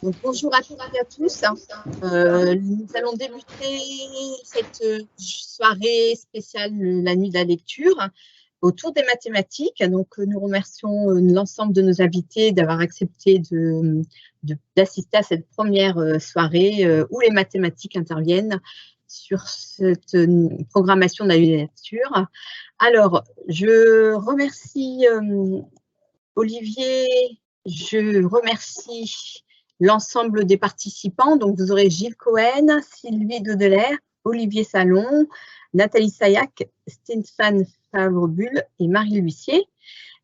Donc, bonjour à toutes et à tous. Nous allons débuter cette soirée spéciale La Nuit de la Lecture autour des mathématiques. Donc, nous remercions l'ensemble de nos invités d'avoir accepté d'assister à cette première soirée où les mathématiques interviennent sur cette programmation de la Nuit de la Lecture. Alors, je remercie Olivier, je remercie l'ensemble des participants. Donc, vous aurez Gilles Cohen, Sylvie Daudeler, Olivier Salon, Nathalie Sayac, Stéphane Favre-Bull et Marie L'Huissier.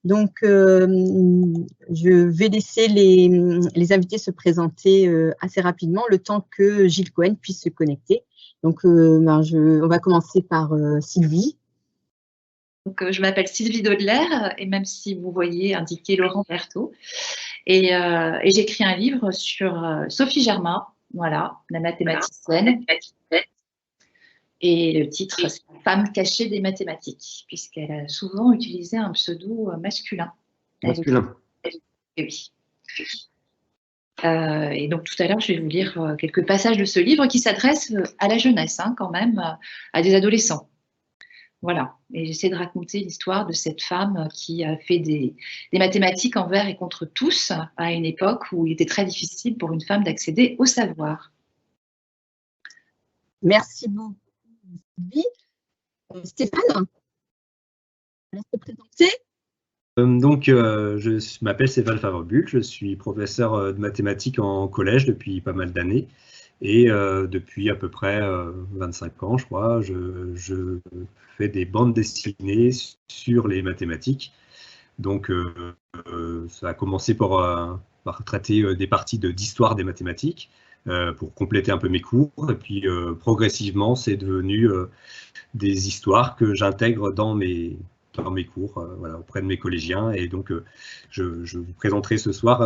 Donc, je vais laisser les invités se présenter assez rapidement, le temps que Gilles Cohen puisse se connecter. Donc, on va commencer par Sylvie. Donc, je m'appelle Sylvie Daudeler, et même si vous voyez indiqué Laurent Berthaud, et j'écris un livre sur Sophie Germain, voilà, la mathématicienne. Et le titre, c'est « Femme cachée des mathématiques », puisqu'elle a souvent utilisé un pseudo masculin. Masculin. Oui. Et donc, tout à l'heure, je vais vous lire quelques passages de ce livre qui s'adresse à la jeunesse, quand même, à des adolescents. Voilà, et j'essaie de raconter l'histoire de cette femme qui a fait des mathématiques envers et contre tous à une époque où il était très difficile pour une femme d'accéder au savoir. Merci beaucoup, Sylvie. Stéphane, tu te présenter? Je m'appelle Stéphane Favre-Bull, je suis professeur de mathématiques en collège depuis pas mal d'années. Et depuis à peu près 25 ans, je crois, je fais des bandes dessinées sur les mathématiques. Donc, ça a commencé par traiter des parties d'histoire des mathématiques pour compléter un peu mes cours. Et puis, progressivement, c'est devenu des histoires que j'intègre dans mes cours, voilà, auprès de mes collégiens. Et donc, je vous présenterai ce soir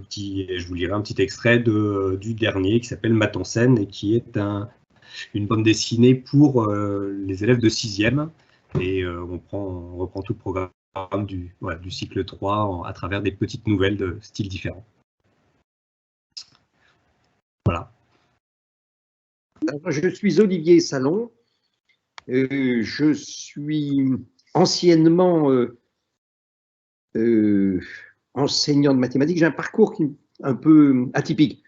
je vous lirai un petit extrait du dernier qui s'appelle Math en scène et qui est une bande dessinée pour les élèves de 6e. Et on reprend tout le programme du cycle 3 à travers des petites nouvelles de styles différents. Voilà. Je suis Olivier Salon. Je suis anciennement enseignant de mathématiques. J'ai un parcours un peu atypique.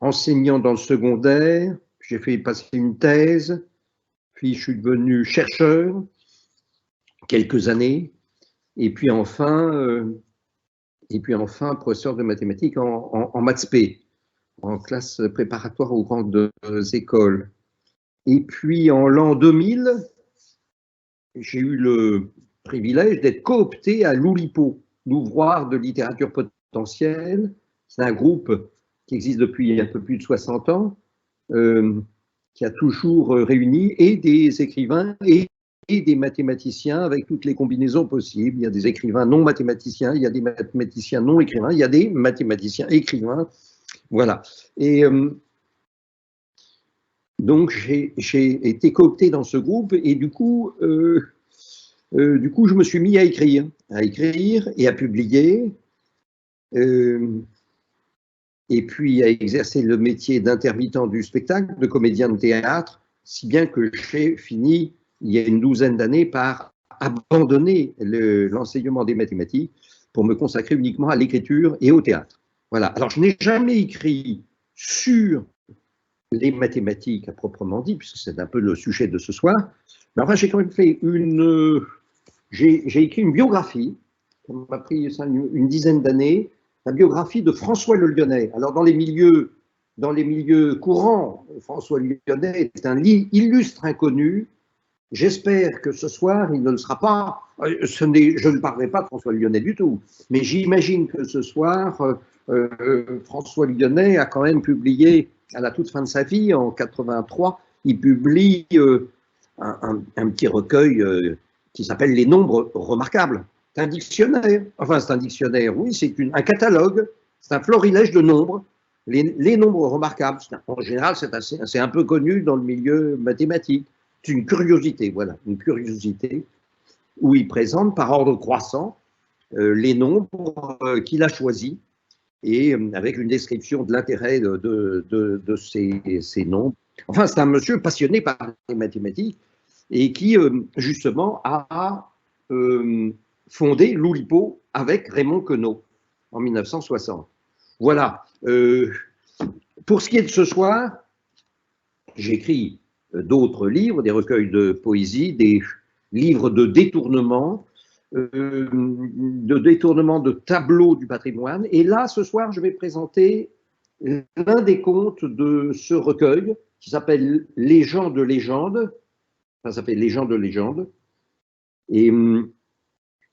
Enseignant dans le secondaire, j'ai fait passer une thèse, puis je suis devenu chercheur quelques années, et puis enfin professeur de mathématiques en maths spé, en classe préparatoire aux grandes écoles. Et puis en l'an 2000, j'ai eu le privilège d'être coopté à l'Oulipo, l'ouvroir de littérature potentielle. C'est un groupe qui existe depuis un peu plus de 60 ans, qui a toujours réuni et des écrivains et des mathématiciens avec toutes les combinaisons possibles. Il y a des écrivains non mathématiciens, il y a des mathématiciens non écrivains, il y a des mathématiciens écrivains. Voilà. Et donc, j'ai été coopté dans ce groupe et du coup, je me suis mis à écrire et à publier, et puis à exercer le métier d'intermittent du spectacle, de comédien de théâtre, si bien que j'ai fini, il y a une douzaine d'années, par abandonner l'enseignement des mathématiques pour me consacrer uniquement à l'écriture et au théâtre. Voilà. Alors, je n'ai jamais écrit sur les mathématiques à proprement dit, puisque c'est un peu le sujet de ce soir. Mais enfin, j'ai quand même fait j'ai écrit une biographie, ça m'a pris une dizaine d'années, la biographie de François Le Lyonnais. Alors, dans les milieux courants, François Le Lyonnais est un illustre inconnu. J'espère que ce soir, il ne le sera pas. Je ne parlerai pas de François Le Lyonnais du tout, mais j'imagine que ce soir, François Le Lyonnais a quand même publié, à la toute fin de sa vie, en 83, il publie un petit recueil qui s'appelle Les nombres remarquables. C'est un dictionnaire, oui, c'est un catalogue, c'est un florilège de nombres, les nombres remarquables. En général, c'est un peu connu dans le milieu mathématique. C'est une curiosité, voilà, une curiosité, où il présente par ordre croissant les nombres qu'il a choisis et avec une description de l'intérêt de ces nombres. Enfin, c'est un monsieur passionné par les mathématiques et qui, justement, a fondé l'Oulipo avec Raymond Queneau en 1960. Voilà. Pour ce qui est de ce soir, j'écris d'autres livres, des recueils de poésie, des livres de détournement de tableaux du patrimoine. Et là, ce soir, je vais présenter l'un des contes de ce recueil qui s'appelle Légendes de légendes. Ça s'appelle Légendes de légendes. Et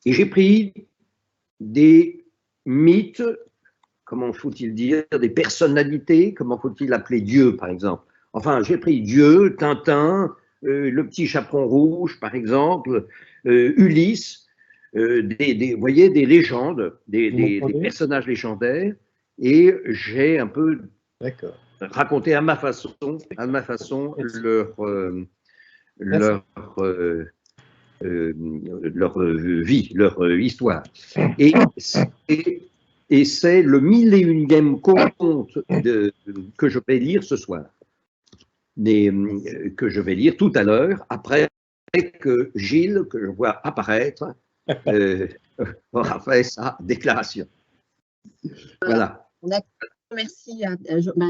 j'ai pris des mythes, comment faut-il dire, des personnalités, comment faut-il appeler Dieu, par exemple. Enfin, j'ai pris Dieu, Tintin, le petit chaperon rouge, par exemple, Ulysse, vous voyez, des légendes, des personnages légendaires, et j'ai un peu raconté à ma façon leur vie, leur histoire. Et c'est le 1001e conte que je vais lire ce soir, que je vais lire tout à l'heure, après que Gilles, que je vois apparaître, aura fait sa déclaration. Voilà. Merci.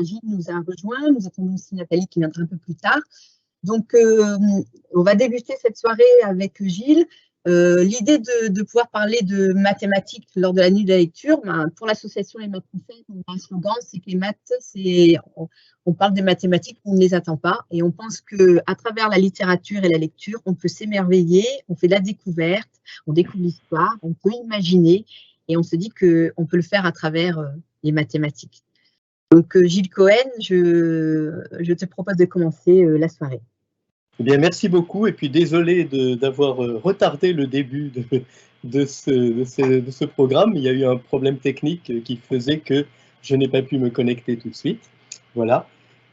Gilles nous a rejoint. Nous attendons aussi Nathalie qui viendra un peu plus tard. Donc, on va débuter cette soirée avec Gilles. L'idée de pouvoir parler de mathématiques lors de la nuit de la lecture, pour l'association Les Maths Françaises, on a un slogan, c'est que les maths, on parle des mathématiques, on ne les attend pas, et on pense qu'à travers la littérature et la lecture, on peut s'émerveiller, on fait de la découverte, on découvre l'histoire, on peut imaginer, et on se dit qu'on peut le faire à travers les mathématiques. Donc, Gilles Cohen, je te propose de commencer la soirée. Eh bien, merci beaucoup, et puis désolé d'avoir retardé le début de ce programme. Il y a eu un problème technique qui faisait que je n'ai pas pu me connecter tout de suite. Voilà.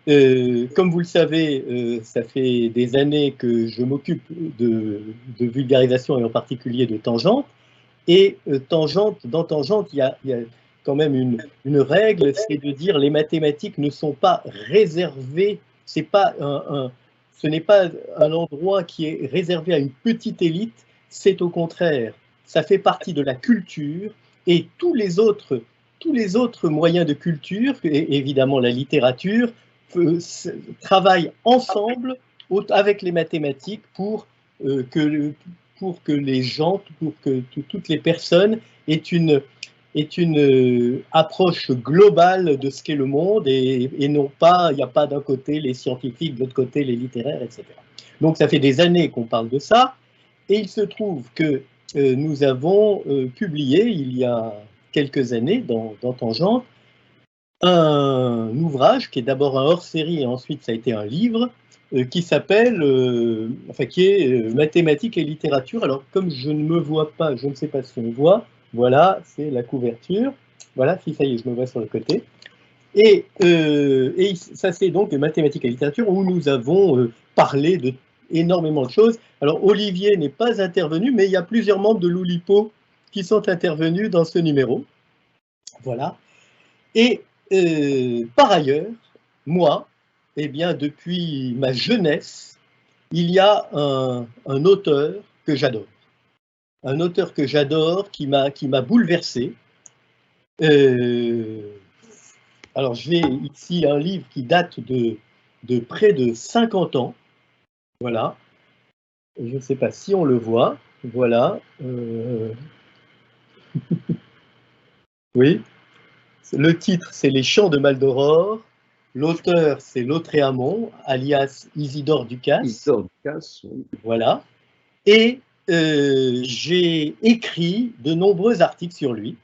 Comme vous le savez, ça fait des années que je m'occupe de vulgarisation et en particulier de Tangente. Et dans Tangente, il y a quand même une règle, c'est de dire les mathématiques ne sont pas réservées, ce n'est pas un endroit qui est réservé à une petite élite, c'est au contraire, ça fait partie de la culture, et tous les autres moyens de culture, et évidemment la littérature, travaillent ensemble avec les mathématiques pour que les gens, pour que toutes les personnes aient une approche globale de ce qu'est le monde, et non pas, il n'y a pas d'un côté les scientifiques, de l'autre côté les littéraires, etc. Donc ça fait des années qu'on parle de ça, et il se trouve que nous avons publié il y a quelques années dans Tangente un ouvrage qui est d'abord un hors-série et ensuite ça a été un livre qui s'appelle, qui est Mathématiques et littérature. Alors comme je ne me vois pas, je ne sais pas si on voit, voilà, c'est la couverture. Voilà, si ça y est, je me vois sur le côté. Et ça, c'est donc Mathématiques et littérature où nous avons parlé de énormément de choses. Alors, Olivier n'est pas intervenu, mais il y a plusieurs membres de l'Oulipo qui sont intervenus dans ce numéro. Voilà. Et par ailleurs, moi, eh bien, depuis ma jeunesse, il y a un auteur que j'adore. Un auteur que j'adore, qui m'a bouleversé. Alors, j'ai ici un livre qui date de près de 50 ans. Voilà. Je ne sais pas si on le voit. Voilà. Oui. Le titre, c'est Les Chants de Maldoror. L'auteur, c'est Lautréamont, alias Isidore Ducasse. Isidore Ducasse, oui. Voilà. Et j'ai écrit de nombreux articles sur lui.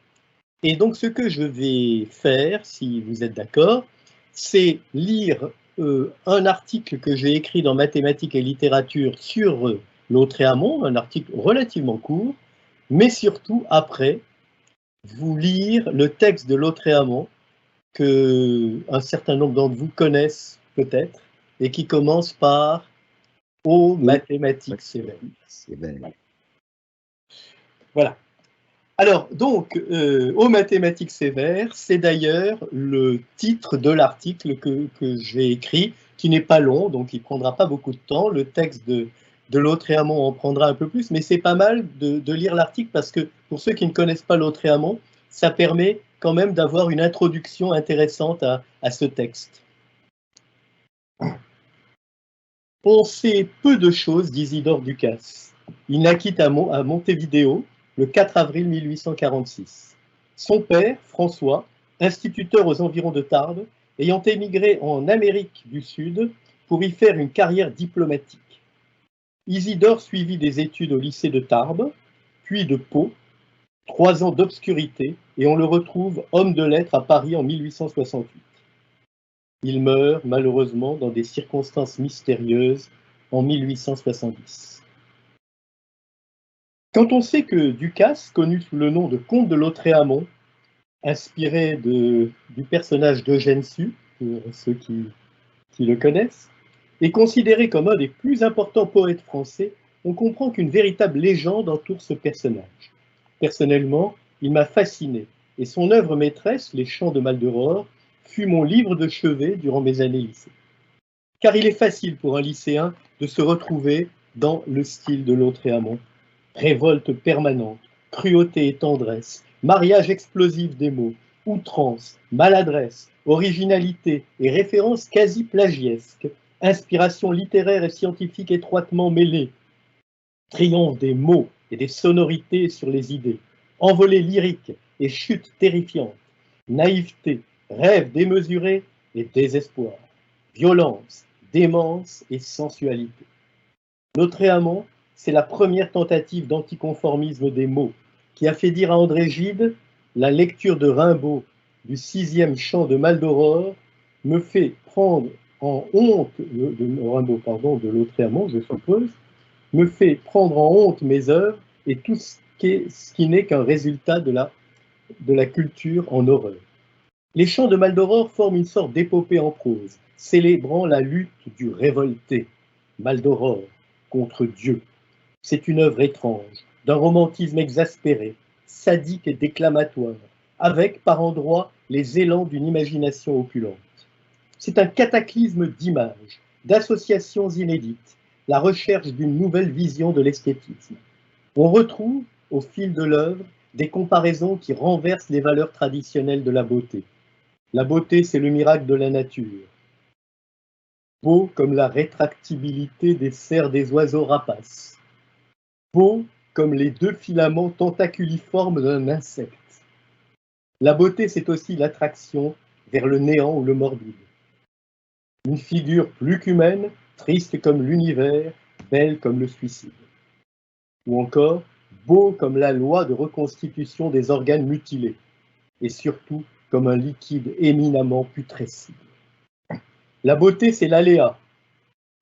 Et donc, ce que je vais faire, si vous êtes d'accord, c'est lire un article que j'ai écrit dans Mathématiques et littérature sur Lautréamont, un article relativement court, mais surtout, après, vous lire le texte de Lautréamont, qu'un certain nombre d'entre vous connaissent peut-être, et qui commence par « Ô mathématiques sévères ». Voilà. Alors, donc, aux mathématiques sévères, c'est d'ailleurs le titre de l'article que j'ai écrit, qui n'est pas long, donc il ne prendra pas beaucoup de temps. Le texte de Lautréamont en prendra un peu plus, mais c'est pas mal de lire l'article parce que, pour ceux qui ne connaissent pas Lautréamont, ça permet quand même d'avoir une introduction intéressante à ce texte. On sait peu de choses d'Isidore Ducasse. Il naquit à Montevideo le 4 avril 1846. Son père, François, instituteur aux environs de Tarbes, ayant émigré en Amérique du Sud pour y faire une carrière diplomatique. Isidore suivit des études au lycée de Tarbes, puis de Pau, 3 ans d'obscurité, et on le retrouve homme de lettres à Paris en 1868. Il meurt malheureusement dans des circonstances mystérieuses en 1870. Quand on sait que Ducasse, connu sous le nom de comte de Lautréamont, inspiré du personnage d'Eugène Sue, pour ceux qui le connaissent, est considéré comme un des plus importants poètes français, on comprend qu'une véritable légende entoure ce personnage. Personnellement, il m'a fasciné, et son œuvre maîtresse, Les Chants de Maldoror, fut mon livre de chevet durant mes années lycée. Car il est facile pour un lycéen de se retrouver dans le style de Lautréamont. Révolte permanente, cruauté et tendresse, mariage explosif des mots, outrance, maladresse, originalité et références quasi plagiesques, inspiration littéraire et scientifique étroitement mêlées, triomphe des mots et des sonorités sur les idées, envolée lyrique et chute terrifiante, naïveté, rêve démesuré et désespoir, violence, démence et sensualité. Lautréamont, c'est la première tentative d'anticonformisme des mots qui a fait dire à André Gide « La lecture de Rimbaud du 6e chant de Maldoror me fait prendre en honte, de Lautréamont, je suppose, me fait prendre en honte mes œuvres et tout ce qui n'est qu'un résultat de la culture en horreur. » Les chants de Maldoror forment une sorte d'épopée en prose, célébrant la lutte du révolté, Maldoror, contre Dieu. C'est une œuvre étrange, d'un romantisme exaspéré, sadique et déclamatoire, avec par endroits les élans d'une imagination opulente. C'est un cataclysme d'images, d'associations inédites, la recherche d'une nouvelle vision de l'esthétisme. On retrouve, au fil de l'œuvre, des comparaisons qui renversent les valeurs traditionnelles de la beauté. La beauté, c'est le miracle de la nature. Beau comme la rétractibilité des serres des oiseaux rapaces. Beau comme les 2 filaments tentaculiformes d'un insecte. La beauté, c'est aussi l'attraction vers le néant ou le morbide. Une figure plus qu'humaine, triste comme l'univers, belle comme le suicide. Ou encore, beau comme la loi de reconstitution des organes mutilés, et surtout comme un liquide éminemment putrescible. La beauté, c'est l'aléa,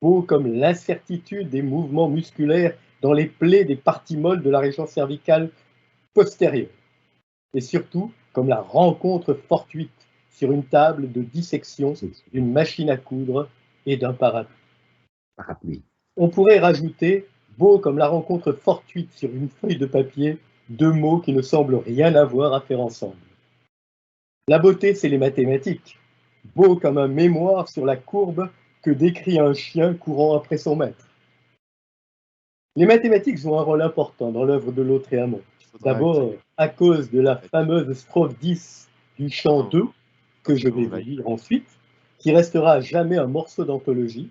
beau comme l'incertitude des mouvements musculaires dans les plaies des parties molles de la région cervicale postérieure, et surtout comme la rencontre fortuite sur une table de dissection d'une machine à coudre et d'un parapluie. On pourrait rajouter beau comme la rencontre fortuite sur une feuille de papier, 2 mots qui ne semblent rien avoir à faire ensemble. La beauté, c'est les mathématiques, beau comme un mémoire sur la courbe que décrit un chien courant après son maître. Les mathématiques jouent un rôle important dans l'œuvre de Lautréamont. D'abord, à cause de la fameuse strophe 10 du chant 2, que je vais vous lire ensuite, qui restera à jamais un morceau d'anthologie.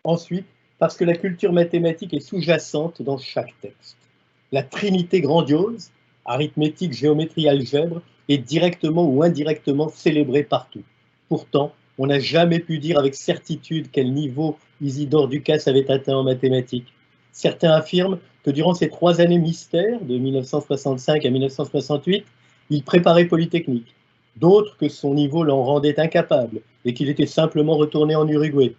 Ensuite, parce que la culture mathématique est sous-jacente dans chaque texte. La trinité grandiose, arithmétique, géométrie, algèbre, est directement ou indirectement célébrée partout. Pourtant, on n'a jamais pu dire avec certitude quel niveau Isidore Ducasse avait atteint en mathématiques. Certains affirment que durant ces 3 années mystères, de 1965 à 1968, il préparait Polytechnique. D'autres que son niveau l'en rendait incapable et qu'il était simplement retourné en Uruguay.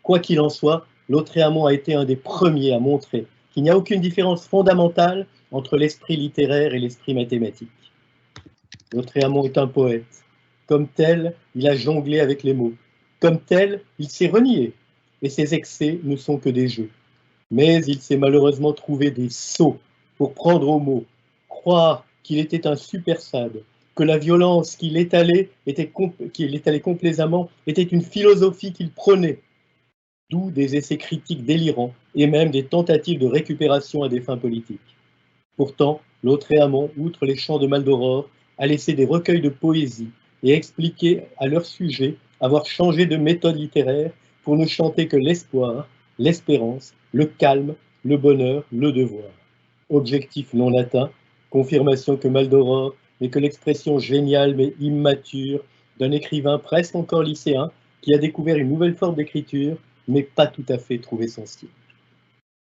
Quoi qu'il en soit, Lautréamont a été un des premiers à montrer qu'il n'y a aucune différence fondamentale entre l'esprit littéraire et l'esprit mathématique. Lautréamont est un poète. Comme tel, il a jonglé avec les mots. Comme tel, il s'est renié. Et ses excès ne sont que des jeux. Mais il s'est malheureusement trouvé des sots pour prendre au mot, croire qu'il était un super sade, que la violence qu'il étalait complaisamment était une philosophie qu'il prônait, d'où des essais critiques délirants et même des tentatives de récupération à des fins politiques. Pourtant, Lautréamont, outre les chants de Maldoror, a laissé des recueils de poésie et expliqué à leur sujet avoir changé de méthode littéraire pour ne chanter que l'espoir, l'espérance, le calme, le bonheur, le devoir. Objectif non atteint, confirmation que Maldoror n'est que l'expression géniale mais immature d'un écrivain presque encore lycéen qui a découvert une nouvelle forme d'écriture mais pas tout à fait trouvé son style.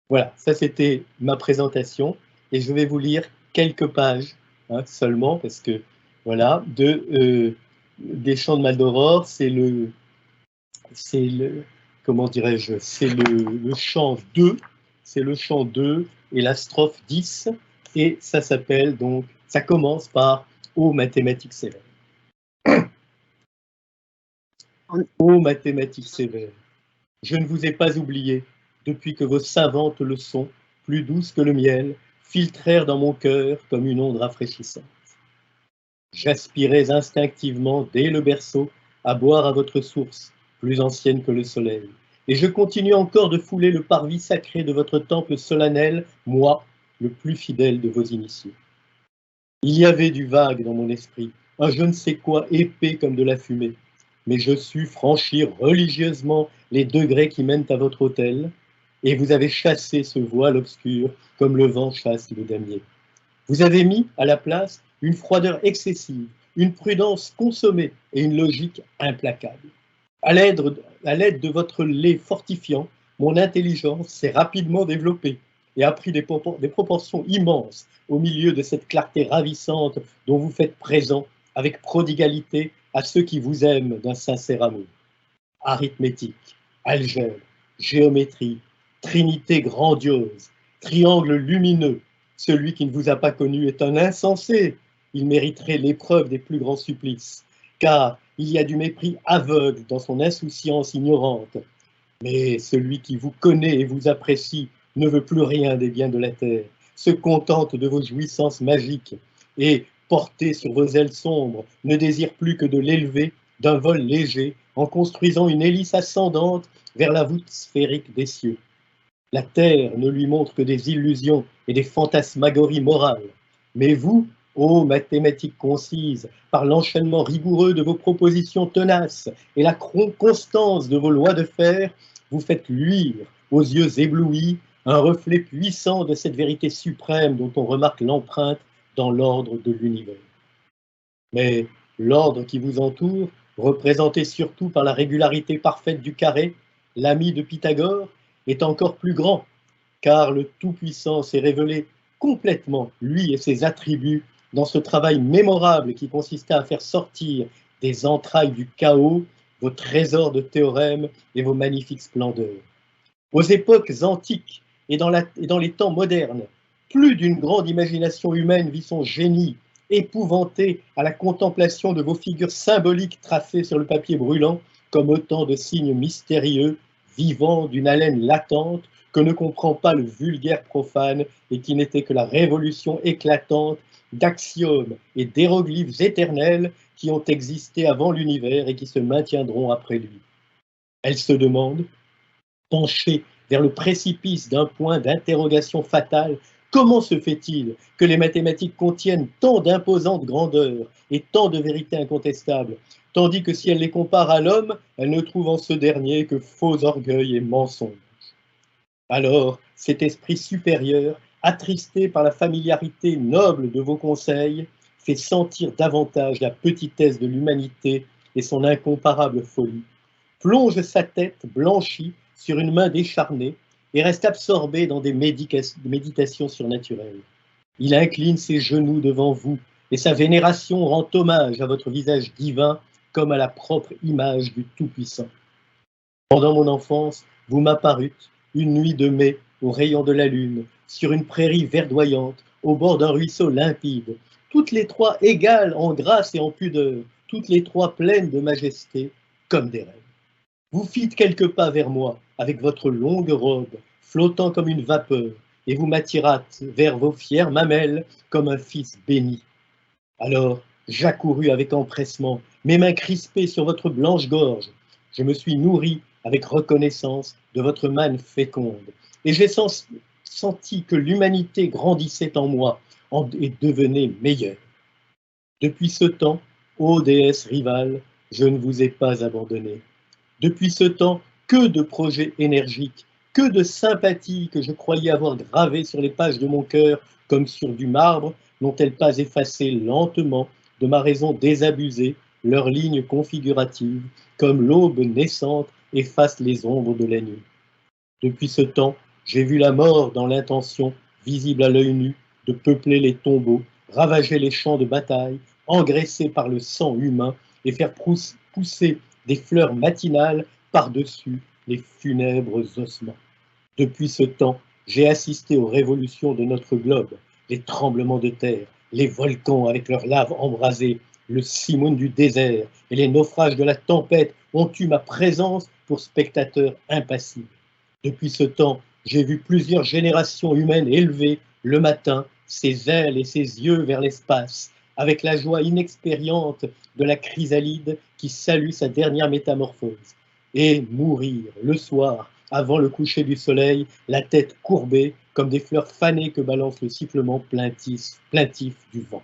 Voilà, ça c'était ma présentation et je vais vous lire quelques pages seulement parce que voilà, des chants de Maldoror, c'est le comment dirais-je, c'est le chant 2, c'est le chant 2 et la strophe 10 et ça s'appelle donc, ça commence par Ô mathématiques sévères. Ô mathématiques sévères, je ne vous ai pas oublié depuis que vos savantes leçons, plus douces que le miel, filtrèrent dans mon cœur comme une onde rafraîchissante. J'aspirais instinctivement, dès le berceau, à boire à votre source, plus ancienne que le soleil, et je continue encore de fouler le parvis sacré de votre temple solennel, moi, le plus fidèle de vos initiés. Il y avait du vague dans mon esprit, un je ne sais quoi épais comme de la fumée, mais je sus franchir religieusement les degrés qui mènent à votre autel, et vous avez chassé ce voile obscur comme le vent chasse le damier. Vous avez mis à la place une froideur excessive, une prudence consommée et une logique implacable. À l'aide de votre lait fortifiant, mon intelligence s'est rapidement développée et a pris des proportions immenses au milieu de cette clarté ravissante dont vous faites présent avec prodigalité à ceux qui vous aiment d'un sincère amour. Arithmétique, algèbre, géométrie, trinité grandiose, triangle lumineux, celui qui ne vous a pas connu est un insensé. Il mériterait l'épreuve des plus grands supplices, car il y a du mépris aveugle dans son insouciance ignorante. Mais celui qui vous connaît et vous apprécie ne veut plus rien des biens de la terre, se contente de vos jouissances magiques et, porté sur vos ailes sombres, ne désire plus que de l'élever d'un vol léger en construisant une hélice ascendante vers la voûte sphérique des cieux. La terre ne lui montre que des illusions et des fantasmagories morales. Mais vous, ô mathématiques concises, par l'enchaînement rigoureux de vos propositions tenaces et la constance de vos lois de fer, vous faites luire, aux yeux éblouis, un reflet puissant de cette vérité suprême dont on remarque l'empreinte dans l'ordre de l'univers. Mais l'ordre qui vous entoure, représenté surtout par la régularité parfaite du carré, l'ami de Pythagore, est encore plus grand, car le Tout-Puissant s'est révélé complètement, lui et ses attributs, dans ce travail mémorable qui consistait à faire sortir des entrailles du chaos vos trésors de théorèmes et vos magnifiques splendeurs. Aux époques antiques et dans les temps modernes, plus d'une grande imagination humaine vit son génie épouvanté à la contemplation de vos figures symboliques tracées sur le papier brûlant comme autant de signes mystérieux vivant d'une haleine latente que ne comprend pas le vulgaire profane et qui n'était que la révolution éclatante d'axiomes et d'hiéroglyphes éternels qui ont existé avant l'univers et qui se maintiendront après lui. Elle se demande, penchée vers le précipice d'un point d'interrogation fatale, comment se fait-il que les mathématiques contiennent tant d'imposantes grandeurs et tant de vérités incontestables, tandis que si elle les compare à l'homme, elle ne trouve en ce dernier que faux orgueil et mensonge. Alors, cet esprit supérieur, attristé par la familiarité noble de vos conseils, fait sentir davantage la petitesse de l'humanité et son incomparable folie, plonge sa tête blanchie sur une main décharnée et reste absorbé dans des méditations surnaturelles. Il incline ses genoux devant vous et sa vénération rend hommage à votre visage divin comme à la propre image du Tout-Puissant. Pendant mon enfance, vous m'apparûtes, une nuit de mai, au rayon de la lune, sur une prairie verdoyante, au bord d'un ruisseau limpide, toutes les trois égales en grâce et en pudeur, toutes les trois pleines de majesté, comme des rêves. Vous fîtes quelques pas vers moi, avec votre longue robe, flottant comme une vapeur, et vous m'attirâtes vers vos fières mamelles comme un fils béni. Alors, j'accourus avec empressement, mes mains crispées sur votre blanche gorge. Je me suis nourri avec reconnaissance de votre manne féconde, et j'ai senti que l'humanité grandissait en moi et devenait meilleure. Depuis ce temps, ô déesse rivale, je ne vous ai pas abandonné. Depuis ce temps, que de projets énergiques, que de sympathies que je croyais avoir gravées sur les pages de mon cœur comme sur du marbre, n'ont-elles pas effacé lentement de ma raison désabusée leurs lignes configuratives, comme l'aube naissante efface les ombres de la nuit. Depuis ce temps, j'ai vu la mort dans l'intention, visible à l'œil nu, de peupler les tombeaux, ravager les champs de bataille, engraisser par le sang humain et faire pousser des fleurs matinales par-dessus les funèbres ossements. Depuis ce temps, j'ai assisté aux révolutions de notre globe, les tremblements de terre, les volcans avec leurs laves embrasées, le simoun du désert et les naufrages de la tempête ont eu ma présence pour spectateur impassible. Depuis ce temps, j'ai vu plusieurs générations humaines élever le matin ses ailes et ses yeux vers l'espace, avec la joie inexpériente de la chrysalide qui salue sa dernière métamorphose, et mourir le soir, avant le coucher du soleil, la tête courbée comme des fleurs fanées que balance le sifflement plaintif du vent.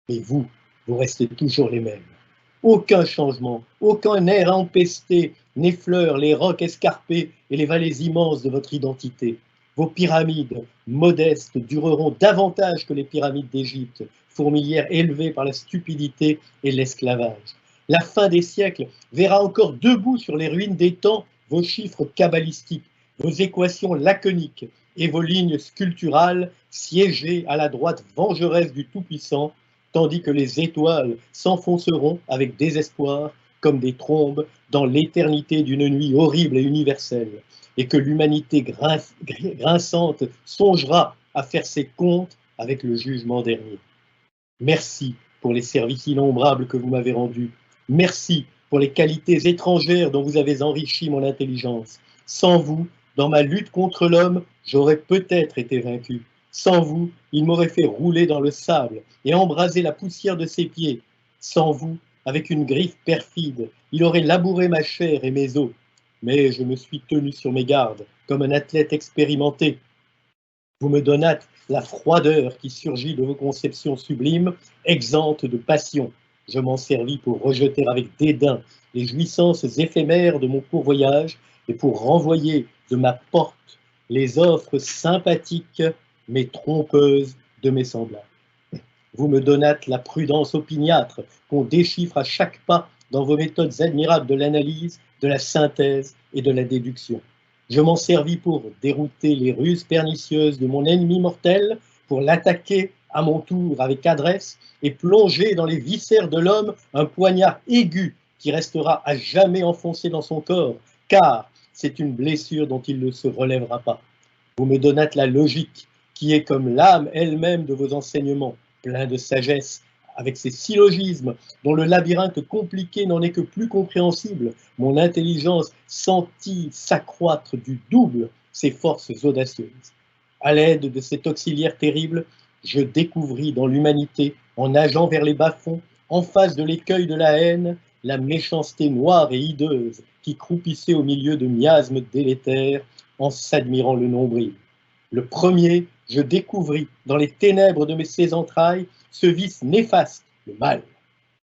Et vous restez toujours les mêmes. Aucun changement, aucun air empesté n'effleure les rocs escarpés et les vallées immenses de votre identité. Vos pyramides modestes dureront davantage que les pyramides d'Égypte, fourmilières élevées par la stupidité et l'esclavage. La fin des siècles verra encore debout sur les ruines des temps vos chiffres cabalistiques, vos équations laconiques et vos lignes sculpturales siégées à la droite vengeresse du Tout-Puissant, tandis que les étoiles s'enfonceront avec désespoir comme des trombes dans l'éternité d'une nuit horrible et universelle, et que l'humanité grinçante songera à faire ses comptes avec le jugement dernier. Merci pour les services innombrables que vous m'avez rendus. Merci pour les qualités étrangères dont vous avez enrichi mon intelligence. Sans vous, dans ma lutte contre l'homme, j'aurais peut-être été vaincu. Sans vous, il m'aurait fait rouler dans le sable et embraser la poussière de ses pieds. Sans vous, avec une griffe perfide, il aurait labouré ma chair et mes os. Mais je me suis tenu sur mes gardes, comme un athlète expérimenté. Vous me donnâtes la froideur qui surgit de vos conceptions sublimes, exemptes de passion. Je m'en servis pour rejeter avec dédain les jouissances éphémères de mon court voyage et pour renvoyer de ma porte les offres sympathiques mais trompeuses de mes semblables. Vous me donnâtes la prudence opiniâtre qu'on déchiffre à chaque pas dans vos méthodes admirables de l'analyse, de la synthèse et de la déduction. Je m'en servis pour dérouter les ruses pernicieuses de mon ennemi mortel, pour l'attaquer à mon tour avec adresse et plonger dans les viscères de l'homme un poignard aigu qui restera à jamais enfoncé dans son corps, car c'est une blessure dont il ne se relèvera pas. Vous me donnâtes la logique, qui est comme l'âme elle-même de vos enseignements, plein de sagesse, avec ses syllogismes, dont le labyrinthe compliqué n'en est que plus compréhensible. Mon intelligence sentit s'accroître du double ses forces audacieuses. À l'aide de cet auxiliaire terrible, je découvris dans l'humanité, en nageant vers les bas-fonds, en face de l'écueil de la haine, la méchanceté noire et hideuse qui croupissait au milieu de miasmes délétères en s'admirant le nombril. Le premier, je découvris dans les ténèbres de ses entrailles ce vice néfaste, le mal,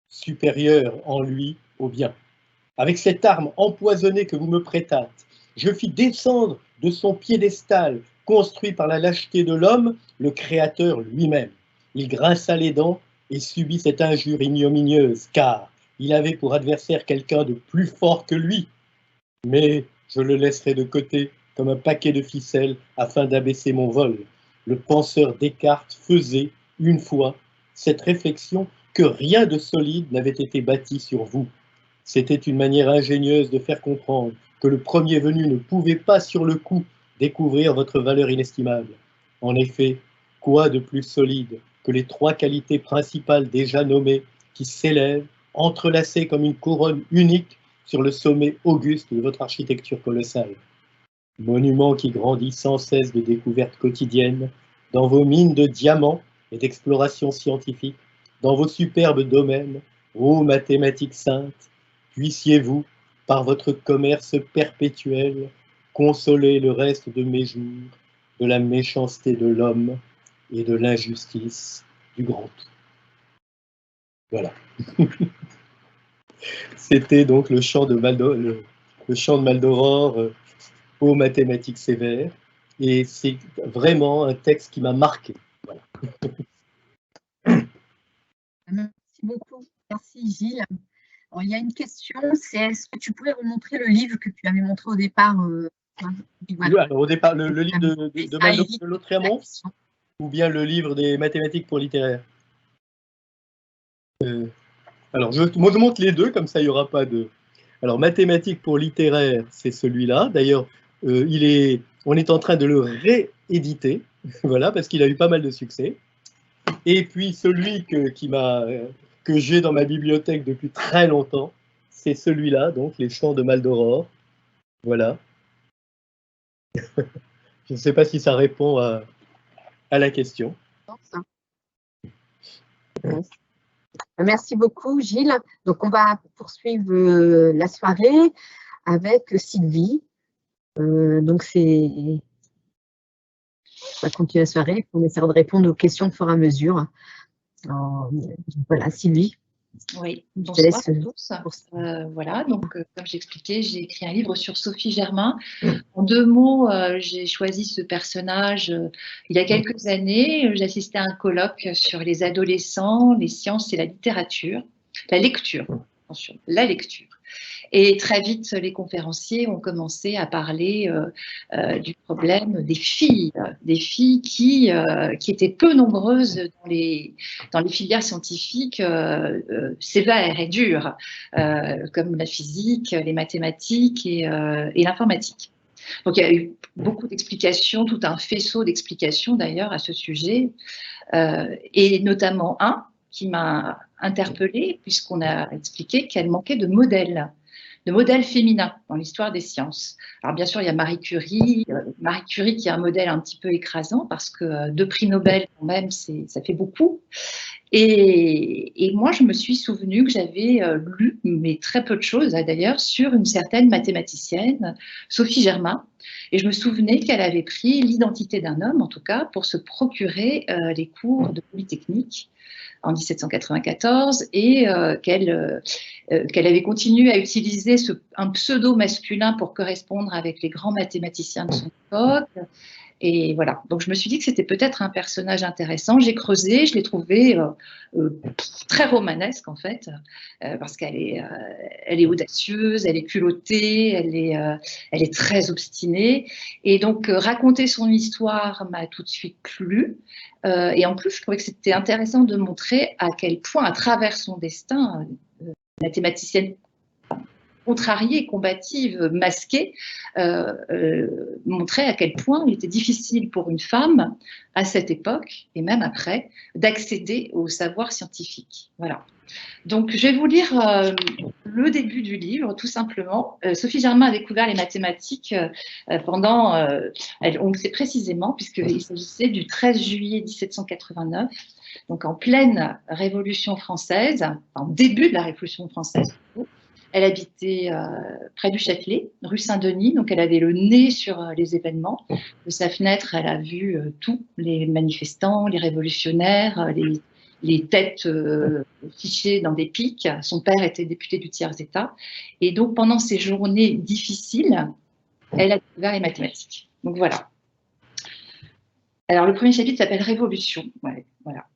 supérieur en lui au bien. Avec cette arme empoisonnée que vous me prêtâtes, je fis descendre de son piédestal, construit par la lâcheté de l'homme, le Créateur lui-même. Il grinça les dents et subit cette injure ignominieuse, car il avait pour adversaire quelqu'un de plus fort que lui. Mais je le laisserai de côté comme un paquet de ficelles afin d'abaisser mon vol. Le penseur Descartes faisait, une fois, cette réflexion que rien de solide n'avait été bâti sur vous. C'était une manière ingénieuse de faire comprendre que le premier venu ne pouvait pas sur le coup découvrir votre valeur inestimable. En effet, quoi de plus solide que les trois qualités principales déjà nommées qui s'élèvent, entrelacées comme une couronne unique sur le sommet auguste de votre architecture colossale. Monument qui grandit sans cesse de découvertes quotidiennes, dans vos mines de diamants et d'explorations scientifiques, dans vos superbes domaines, ô mathématiques saintes, puissiez-vous, par votre commerce perpétuel, consoler le reste de mes jours de la méchanceté de l'homme et de l'injustice du grand tout. Voilà. C'était donc le chant de Maldoror aux mathématiques sévères, et c'est vraiment un texte qui m'a marqué. Voilà. Merci beaucoup. Merci Gilles. Alors, il y a une question, c'est est-ce que tu pourrais remontrer le livre que tu avais montré au départ voilà. Alors, au départ, le livre de Maldoror de Lautréamont, ou bien le livre des mathématiques pour littéraires? Alors, je montre les deux, comme ça, il n'y aura pas de... Alors, mathématiques pour littéraires, c'est celui-là. D'ailleurs, on est en train de le rééditer, voilà, parce qu'il a eu pas mal de succès. Et puis, celui que j'ai dans ma bibliothèque depuis très longtemps, c'est celui-là, donc Les Chants de Maldoror. Voilà. Je ne sais pas si ça répond à la question. Merci beaucoup, Gilles. Donc, on va poursuivre la soirée avec Sylvie. Donc, on va continuer la soirée. On essaiera de répondre aux questions au fur et à mesure. Voilà, Sylvie. Oui, bonsoir à tous. Voilà, donc comme j'expliquais, j'ai écrit un livre sur Sophie Germain. En 2 mots, j'ai choisi ce personnage il y a quelques années. J'assistais à un colloque sur les adolescents, les sciences et la littérature, la lecture, attention, la lecture. Et très vite, les conférenciers ont commencé à parler du problème des filles qui étaient peu nombreuses dans les filières scientifiques sévères et dures, comme la physique, les mathématiques et l'informatique. Donc, il y a eu beaucoup d'explications, tout un faisceau d'explications d'ailleurs à ce sujet, et notamment un qui m'a interpellée, puisqu'on a expliqué qu'elle manquait de modèles féminins dans l'histoire des sciences. Alors bien sûr, il y a Marie Curie qui est un modèle un petit peu écrasant, parce que 2 prix Nobel quand même, ça fait beaucoup. Et moi, je me suis souvenu que j'avais lu, mais très peu de choses d'ailleurs, sur une certaine mathématicienne, Sophie Germain, et je me souvenais qu'elle avait pris l'identité d'un homme, en tout cas, pour se procurer les cours de Polytechnique en 1794, et qu'elle avait continué à utiliser un pseudo masculin pour correspondre avec les grands mathématiciens de son époque. Et voilà, donc je me suis dit que c'était peut-être un personnage intéressant. J'ai creusé, je l'ai trouvé très romanesque en fait, parce qu'elle est audacieuse, elle est culottée, elle est très obstinée. Et donc raconter son histoire m'a tout de suite plu. Et en plus, je trouvais que c'était intéressant de montrer à quel point, à travers son destin, mathématicienne contrariée, combative, masquée, montrait à quel point il était difficile pour une femme, à cette époque, et même après, d'accéder au savoir scientifique. Voilà. Donc, je vais vous lire le début du livre, tout simplement. Sophie Germain a découvert les mathématiques on le sait précisément, puisqu'il s'agissait du 13 juillet 1789, donc en pleine Révolution française, en début de la Révolution française. Elle habitait près du Châtelet, rue Saint-Denis, donc elle avait le nez sur les événements. De sa fenêtre, elle a vu tous les manifestants, les révolutionnaires, les têtes fichées dans des piques. Son père était député du tiers-état. Et donc, pendant ces journées difficiles, elle a découvert les mathématiques. Donc voilà. Alors, le premier chapitre s'appelle Révolution. Ouais, voilà.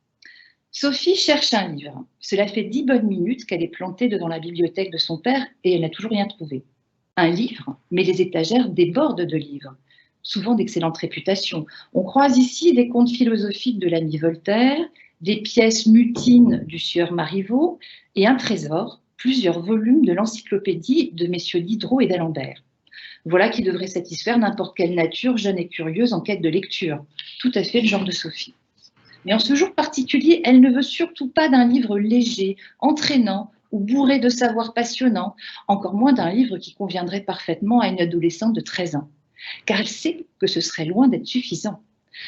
Sophie cherche un livre. Cela fait 10 bonnes minutes qu'elle est plantée devant la bibliothèque de son père et elle n'a toujours rien trouvé. Un livre, mais les étagères débordent de livres, souvent d'excellente réputation. On croise ici des contes philosophiques de l'ami Voltaire, des pièces mutines du sieur Marivaux et un trésor, plusieurs volumes de l'encyclopédie de messieurs Diderot et d'Alembert. Voilà qui devrait satisfaire n'importe quelle nature jeune et curieuse en quête de lecture. Tout à fait le genre de Sophie. Mais en ce jour particulier, elle ne veut surtout pas d'un livre léger, entraînant ou bourré de savoirs passionnants, encore moins d'un livre qui conviendrait parfaitement à une adolescente de 13 ans. Car elle sait que ce serait loin d'être suffisant.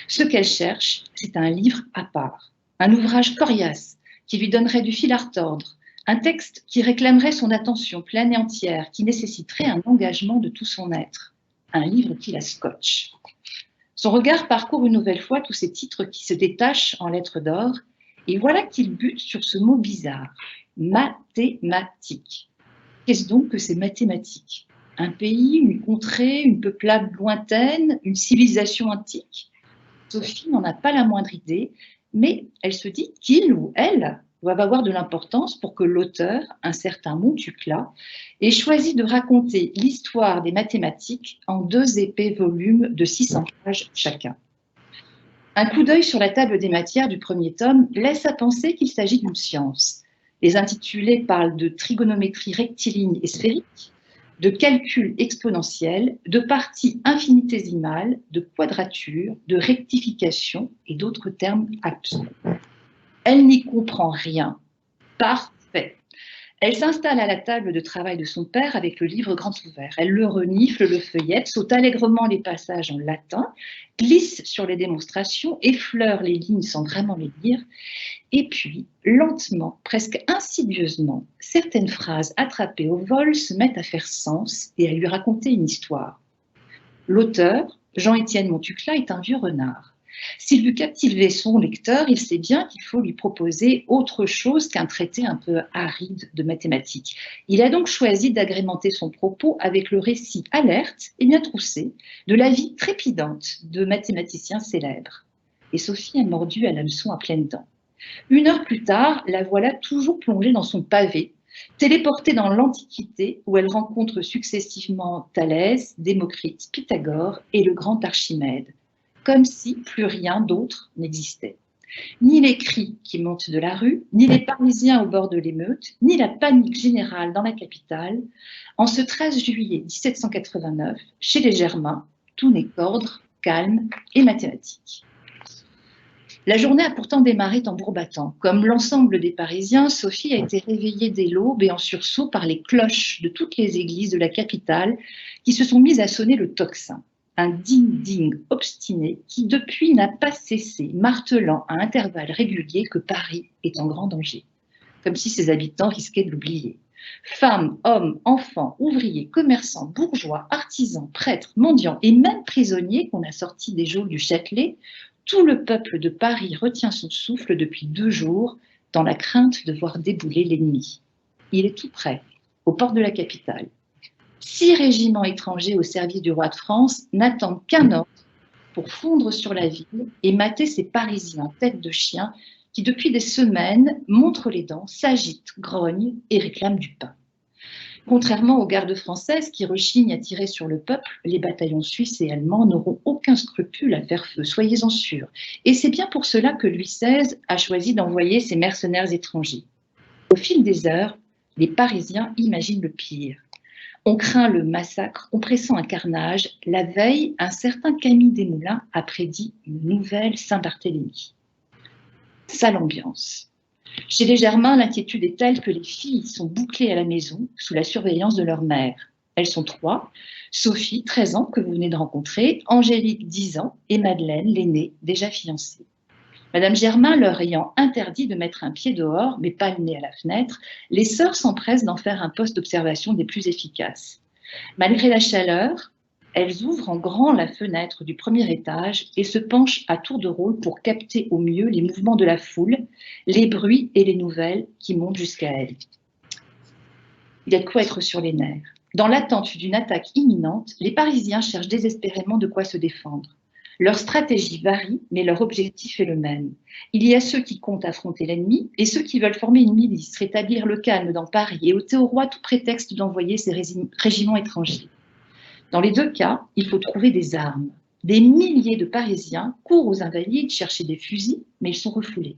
Ce qu'elle cherche, c'est un livre à part, un ouvrage coriace, qui lui donnerait du fil à retordre, un texte qui réclamerait son attention pleine et entière, qui nécessiterait un engagement de tout son être, un livre qui la scotche. Son regard parcourt une nouvelle fois tous ces titres qui se détachent en lettres d'or, et voilà qu'il bute sur ce mot bizarre, mathématiques. Qu'est-ce donc que ces mathématiques? Un pays, une contrée, une peuplade lointaine, une civilisation antique? Sophie n'en a pas la moindre idée, mais elle se dit qu'il ou elle doivent avoir de l'importance pour que l'auteur, un certain Montucla, ait choisi de raconter l'histoire des mathématiques en 2 épais volumes de 600 pages chacun. Un coup d'œil sur la table des matières du premier tome laisse à penser qu'il s'agit d'une science. Les intitulés parlent de trigonométrie rectiligne et sphérique, de calcul exponentiel, de parties infinitésimales, de quadrature, de rectification et d'autres termes absents. Elle n'y comprend rien. Parfait. Elle s'installe à la table de travail de son père avec le livre grand ouvert. Elle le renifle, le feuillette, saute allègrement les passages en latin, glisse sur les démonstrations, effleure les lignes sans vraiment les lire, et puis, lentement, presque insidieusement, certaines phrases attrapées au vol se mettent à faire sens et à lui raconter une histoire. L'auteur, Jean-Étienne Montucla, est un vieux renard. S'il veut captiver son lecteur, il sait bien qu'il faut lui proposer autre chose qu'un traité un peu aride de mathématiques. Il a donc choisi d'agrémenter son propos avec le récit alerte et bien troussé de la vie trépidante de mathématiciens célèbres. Et Sophie a mordu à l'hameçon à pleines dents. 1 heure plus tard, la voilà toujours plongée dans son pavé, téléportée dans l'Antiquité où elle rencontre successivement Thalès, Démocrite, Pythagore et le grand Archimède, comme si plus rien d'autre n'existait. Ni les cris qui montent de la rue, ni les Parisiens au bord de l'émeute, ni la panique générale dans la capitale. En ce 13 juillet 1789, chez les Germains, tout n'est qu'ordre, calme et mathématique. La journée a pourtant démarré tambour battant. Comme l'ensemble des Parisiens, Sophie a été réveillée dès l'aube et en sursaut par les cloches de toutes les églises de la capitale qui se sont mises à sonner le tocsin. Un ding-ding obstiné qui depuis n'a pas cessé, martelant à intervalles réguliers que Paris est en grand danger, comme si ses habitants risquaient de l'oublier. Femmes, hommes, enfants, ouvriers, commerçants, bourgeois, artisans, prêtres, mendiants et même prisonniers qu'on a sortis des geôles du Châtelet, tout le peuple de Paris retient son souffle depuis 2 jours dans la crainte de voir débouler l'ennemi. Il est tout près, aux portes de la capitale. 6 régiments étrangers au service du roi de France n'attendent qu'un ordre pour fondre sur la ville et mater ces Parisiens tête de chien qui, depuis des semaines, montrent les dents, s'agitent, grognent et réclament du pain. Contrairement aux gardes françaises qui rechignent à tirer sur le peuple, les bataillons suisses et allemands n'auront aucun scrupule à faire feu, soyez-en sûrs. Et c'est bien pour cela que Louis XVI a choisi d'envoyer ses mercenaires étrangers. Au fil des heures, les Parisiens imaginent le pire. On craint le massacre, on pressent un carnage. La veille, un certain Camille Desmoulins a prédit une nouvelle Saint-Barthélemy. Sale ambiance. Chez les Germains, l'inquiétude est telle que les filles sont bouclées à la maison sous la surveillance de leur mère. Elles sont 3, Sophie, 13 ans, que vous venez de rencontrer, Angélique, 10 ans, et Madeleine, l'aînée, déjà fiancée. Madame Germain leur ayant interdit de mettre un pied dehors, mais pas le nez à la fenêtre, les sœurs s'empressent d'en faire un poste d'observation des plus efficaces. Malgré la chaleur, elles ouvrent en grand la fenêtre du premier étage et se penchent à tour de rôle pour capter au mieux les mouvements de la foule, les bruits et les nouvelles qui montent jusqu'à elles. Il y a de quoi être sur les nerfs. Dans l'attente d'une attaque imminente, les Parisiens cherchent désespérément de quoi se défendre. Leur stratégie varie, mais leur objectif est le même. Il y a ceux qui comptent affronter l'ennemi et ceux qui veulent former une milice, rétablir le calme dans Paris et ôter au roi tout prétexte d'envoyer ses régiments étrangers. Dans les 2 cas, il faut trouver des armes. Des milliers de Parisiens courent aux Invalides chercher des fusils, mais ils sont refoulés.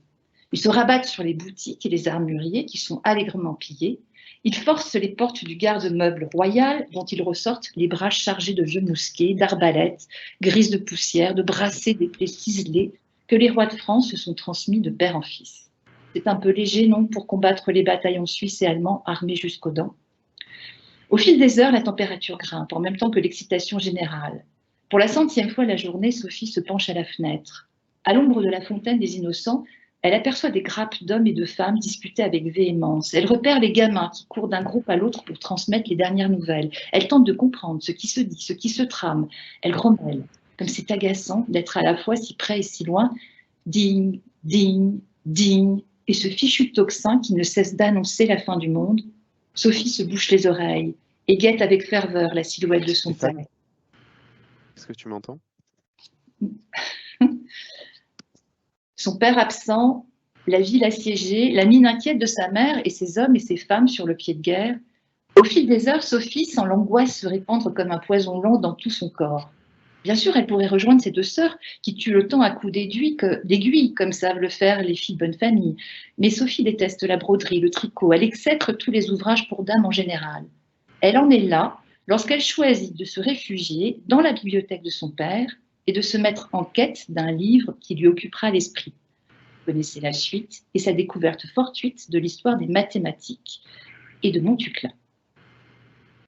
Ils se rabattent sur les boutiques et les armuriers qui sont allègrement pillés. Ils forcent les portes du garde-meuble royal dont ils ressortent les bras chargés de vieux mousquets, d'arbalètes, grises de poussière, de brassées d'épées ciselées que les rois de France se sont transmis de père en fils. C'est un peu léger, non, pour combattre les bataillons suisses et allemands armés jusqu'aux dents. Au fil des heures, la température grimpe, en même temps que l'excitation générale. Pour la 100e fois la journée, Sophie se penche à la fenêtre. À l'ombre de la fontaine des Innocents, Elle aperçoit des grappes d'hommes et de femmes discuter avec véhémence. Elle repère les gamins qui courent d'un groupe à l'autre pour transmettre les dernières nouvelles. Elle tente de comprendre ce qui se dit, ce qui se trame. Elle grommelle, comme c'est agaçant d'être à la fois si près et si loin. Ding, ding, ding, et ce fichu tocsin qui ne cesse d'annoncer la fin du monde. Sophie se bouche les oreilles et guette avec ferveur la silhouette de son père. Est-ce que tu m'entends? Son père absent, la ville assiégée, la mine inquiète de sa mère et ses hommes et ses femmes sur le pied de guerre. Au fil des heures, Sophie sent l'angoisse se répandre comme un poison lent dans tout son corps. Bien sûr, elle pourrait rejoindre ses deux sœurs qui tuent le temps à coups d'aiguille, comme savent le faire les filles de bonne famille. Mais Sophie déteste la broderie, le tricot, elle exècre tous les ouvrages pour dames en général. Elle en est là lorsqu'elle choisit de se réfugier dans la bibliothèque de son père et de se mettre en quête d'un livre qui lui occupera l'esprit. Vous connaissez la suite et sa découverte fortuite de l'histoire des mathématiques et de Montucla.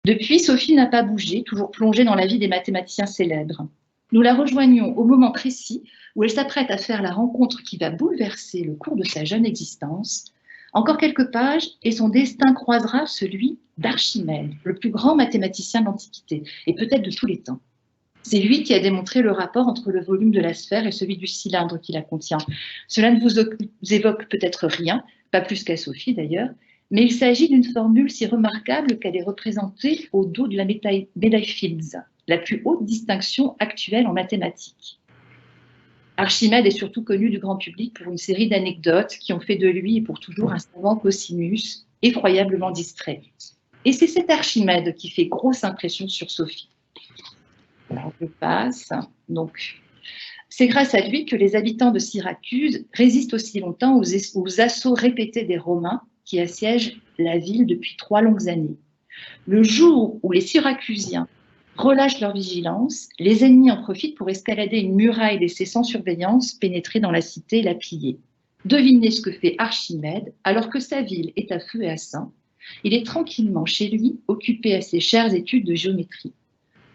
Depuis, Sophie n'a pas bougé, toujours plongée dans la vie des mathématiciens célèbres. Nous la rejoignons au moment précis où elle s'apprête à faire la rencontre qui va bouleverser le cours de sa jeune existence. Encore quelques pages et son destin croisera celui d'Archimède, le plus grand mathématicien de l'Antiquité et peut-être de tous les temps. C'est lui qui a démontré le rapport entre le volume de la sphère et celui du cylindre qui la contient. Cela ne vous évoque peut-être rien, pas plus qu'à Sophie d'ailleurs, mais il s'agit d'une formule si remarquable qu'elle est représentée au dos de la médaille Fields, la plus haute distinction actuelle en mathématiques. Archimède est surtout connu du grand public pour une série d'anecdotes qui ont fait de lui et pour toujours un savant cosinus effroyablement distrait. Et c'est cet Archimède qui fait grosse impression sur Sophie. Alors, je passe. Donc, c'est grâce à lui que les habitants de Syracuse résistent aussi longtemps aux assauts répétés des Romains qui assiègent la ville depuis 3 longues années. Le jour où les Syracusiens relâchent leur vigilance, les ennemis en profitent pour escalader une muraille laissée sans surveillance, pénétrer dans la cité et la piller. Devinez ce que fait Archimède alors que sa ville est à feu et à sang. Il est tranquillement chez lui, occupé à ses chères études de géométrie.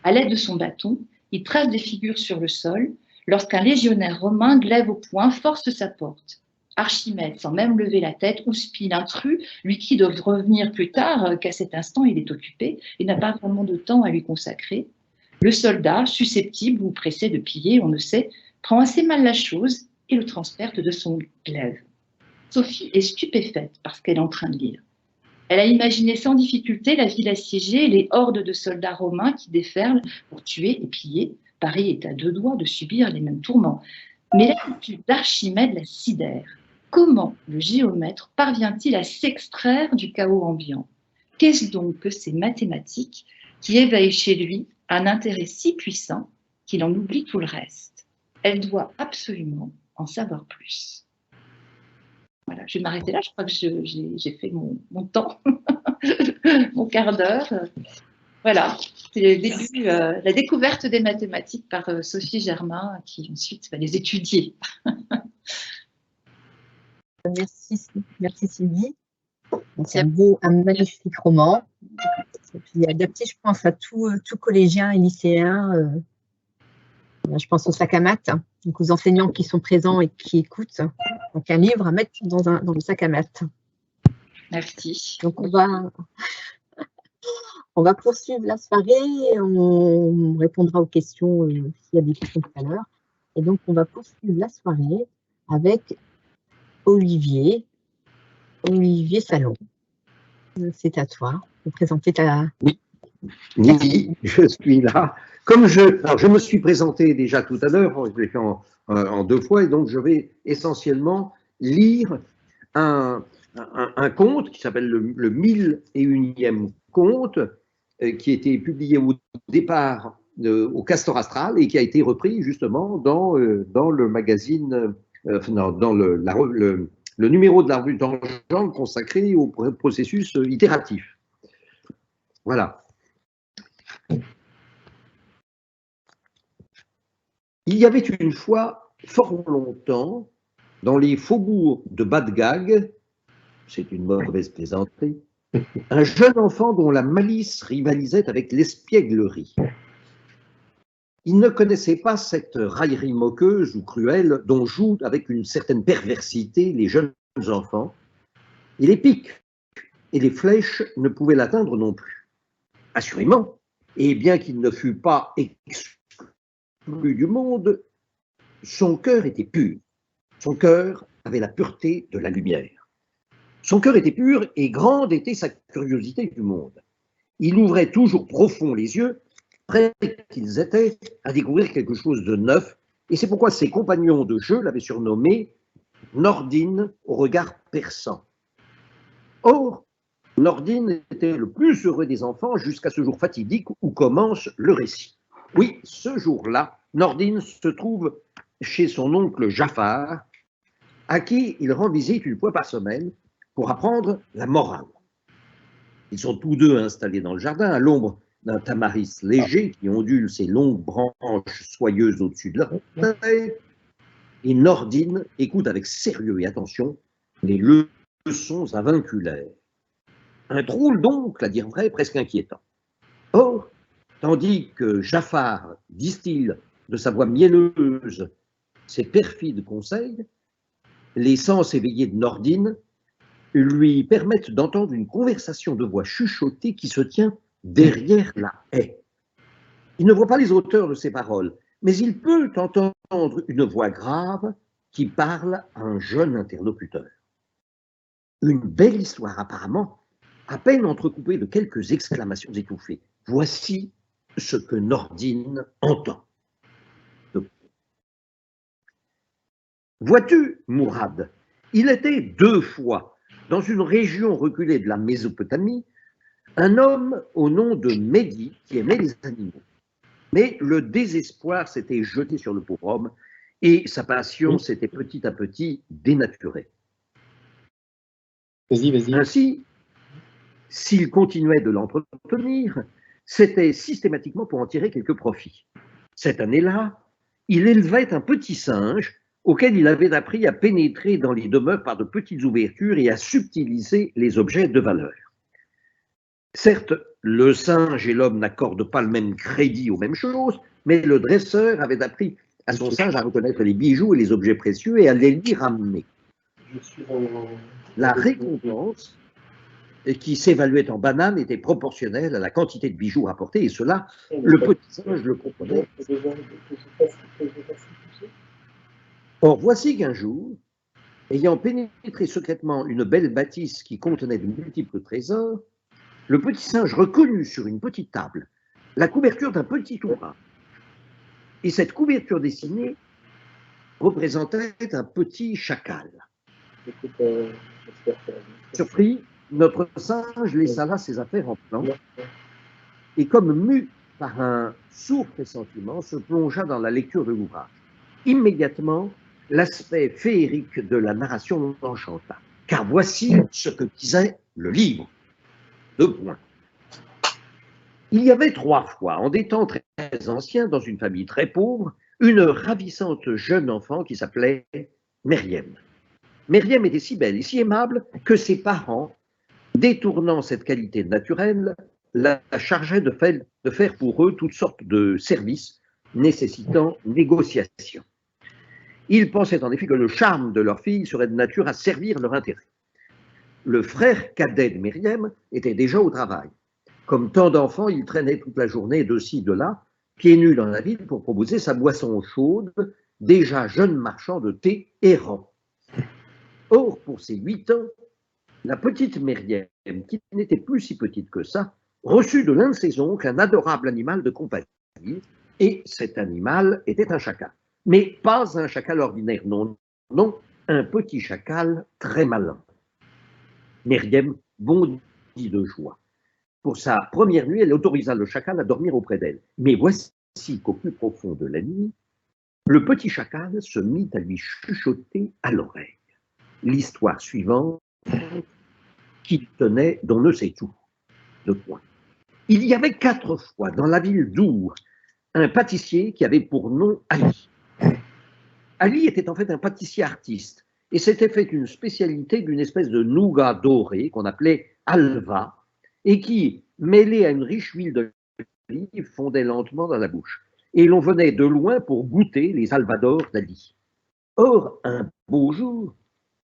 À l'aide de son bâton, il trace des figures sur le sol lorsqu'un légionnaire romain glaive au poing force sa porte. Archimède, sans même lever la tête, houspille l'intrus, lui qui doit revenir plus tard, qu'à cet instant il est occupé et n'a pas vraiment de temps à lui consacrer. Le soldat, susceptible ou pressé de piller, on ne sait, prend assez mal la chose et le transperce de son glaive. Sophie est stupéfaite par ce qu'elle est en train de lire. Elle a imaginé sans difficulté la ville assiégée et les hordes de soldats romains qui déferlent pour tuer et piller. Paris est à 2 doigts de subir les mêmes tourments. Mais l'attitude d'Archimède la sidère. Comment le géomètre parvient-il à s'extraire du chaos ambiant? Qu'est-ce donc que ces mathématiques qui éveillent chez lui un intérêt si puissant qu'il en oublie tout le reste? Elle doit absolument en savoir plus. Voilà, je vais m'arrêter là, je crois que j'ai fait mon temps, mon quart d'heure. Voilà, c'est le début, la découverte des mathématiques par Sophie Germain, qui ensuite va les étudier. Merci Sylvie. C'est un magnifique roman. Et puis adapté, je pense, à tout collégien et lycéen. Je pense au sac à maths, donc aux enseignants qui sont présents et qui écoutent. Donc un livre à mettre dans le sac à maths. Merci. Donc on va poursuivre la soirée. On répondra aux questions s'il y a des questions tout à l'heure. Et donc on va poursuivre la soirée avec Olivier Salon. C'est à toi de présenter ta... Oui, je suis là. Comme je me suis présenté déjà tout à l'heure, je l'ai fait en 2 fois, et donc je vais essentiellement lire un conte qui s'appelle le 1001e conte, qui a été publié au départ au Castor Astral et qui a été repris justement dans le magazine, dans le numéro de la revue Tangente consacré au processus itératif. Voilà. Il y avait une fois, fort longtemps, dans les faubourgs de Bad Gag, c'est une mauvaise plaisanterie, un jeune enfant dont la malice rivalisait avec l'espièglerie. Il ne connaissait pas cette raillerie moqueuse ou cruelle dont jouent avec une certaine perversité les jeunes enfants, et les pics et les flèches ne pouvaient l'atteindre non plus. Assurément, et bien qu'il ne fût pas exclu du monde, son cœur était pur. Son cœur avait la pureté de la lumière. Son cœur était pur et grande était sa curiosité du monde. Il ouvrait toujours profond les yeux, prêts qu'ils étaient à découvrir quelque chose de neuf, et c'est pourquoi ses compagnons de jeu l'avaient surnommé Nordine au regard perçant. Or, Nordine était le plus heureux des enfants jusqu'à ce jour fatidique où commence le récit. Oui, ce jour-là, Nordine se trouve chez son oncle Jafar, à qui il rend visite une fois par semaine pour apprendre la morale. Ils sont tous deux installés dans le jardin, à l'ombre d'un tamaris léger qui ondule ses longues branches soyeuses au-dessus de leur tête, et Nordine écoute avec sérieux et attention les leçons avinculaires. Un drôle donc, à dire vrai, presque inquiétant. Or, tandis que Jafar distille de sa voix mielleuse ses perfides conseils, les sens éveillés de Nordine lui permettent d'entendre une conversation de voix chuchotée qui se tient derrière la haie. Il ne voit pas les auteurs de ces paroles, mais il peut entendre une voix grave qui parle à un jeune interlocuteur. Une belle histoire apparemment, à peine entrecoupée de quelques exclamations étouffées. Voici ce que Nordine entend. Vois-tu, Mourad, il était 2 fois, dans une région reculée de la Mésopotamie, un homme au nom de Mehdi qui aimait les animaux. Mais le désespoir s'était jeté sur le pauvre homme et sa passion s'était petit à petit dénaturée. Vas-y. Ainsi, s'il continuait de l'entretenir, c'était systématiquement pour en tirer quelques profits. Cette année-là, il élevait un petit singe auquel il avait appris à pénétrer dans les demeures par de petites ouvertures et à subtiliser les objets de valeur. Certes, le singe et l'homme n'accordent pas le même crédit aux mêmes choses, mais le dresseur avait appris à son singe à reconnaître les bijoux et les objets précieux et à les lui ramener. La récompense, qui s'évaluait en bananes, était proportionnelle à la quantité de bijoux rapportés, et cela, le petit singe le comprenait. Or, voici qu'un jour, ayant pénétré secrètement une belle bâtisse qui contenait de multiples trésors, le petit singe reconnut sur une petite table la couverture d'un petit ouvrage. Et cette couverture dessinée représentait un petit chacal. Surpris, notre singe laissa là ses affaires en plan et, comme mu par un sourd pressentiment, se plongea dans la lecture de l'ouvrage. Immédiatement, l'aspect féerique de la narration l'enchanta. Car voici ce que disait le livre. 2 points. Il y avait 3 fois, en des temps très anciens, dans une famille très pauvre, une ravissante jeune enfant qui s'appelait Myriam. Myriam était si belle et si aimable que ses parents, détournant cette qualité naturelle, la chargeaient de faire pour eux toutes sortes de services nécessitant négociation. Ils pensaient en effet que le charme de leur fille serait de nature à servir leur intérêt. Le frère cadet de Myriam était déjà au travail. Comme tant d'enfants, il traînait toute la journée de ci, de là, pieds nus dans la ville pour proposer sa boisson chaude, déjà jeune marchand de thé errant. Or, pour ses 8 ans, la petite Myriam, qui n'était plus si petite que ça, reçut de l'un de ses oncles un adorable animal de compagnie, et cet animal était un chacal. Mais pas un chacal ordinaire, non, un petit chacal très malin. Myriam bondit de joie. Pour sa première nuit, elle autorisa le chacal à dormir auprès d'elle. Mais voici qu'au plus profond de la nuit, le petit chacal se mit à lui chuchoter à l'oreille l'histoire suivante qu'il tenait d'on ne sait où. 2 points. Il y avait 4 fois dans la ville d'Our un pâtissier qui avait pour nom Ali. Ali était en fait un pâtissier artiste et s'était fait une spécialité d'une espèce de nougat doré qu'on appelait halva et qui, mêlé à une riche huile d'olive, fondait lentement dans la bouche. et l'on venait de loin pour goûter les albadors d'Ali. Or, un beau jour,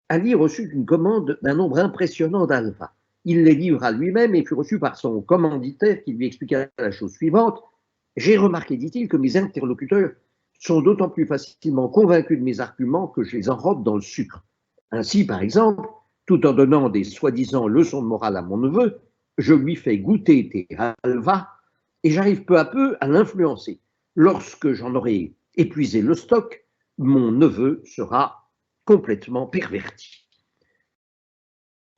Ali reçut une commande d'un nombre impressionnant d'alvas. Il les livra lui-même et fut reçu par son commanditaire qui lui expliqua la chose suivante. J'ai remarqué, dit-il, que mes interlocuteurs sont d'autant plus facilement convaincus de mes arguments que je les enrobe dans le sucre. Ainsi, par exemple, tout en donnant des soi-disant leçons de morale à mon neveu, je lui fais goûter tes halvas et j'arrive peu à peu à l'influencer. Lorsque j'en aurai épuisé le stock, mon neveu sera complètement perverti.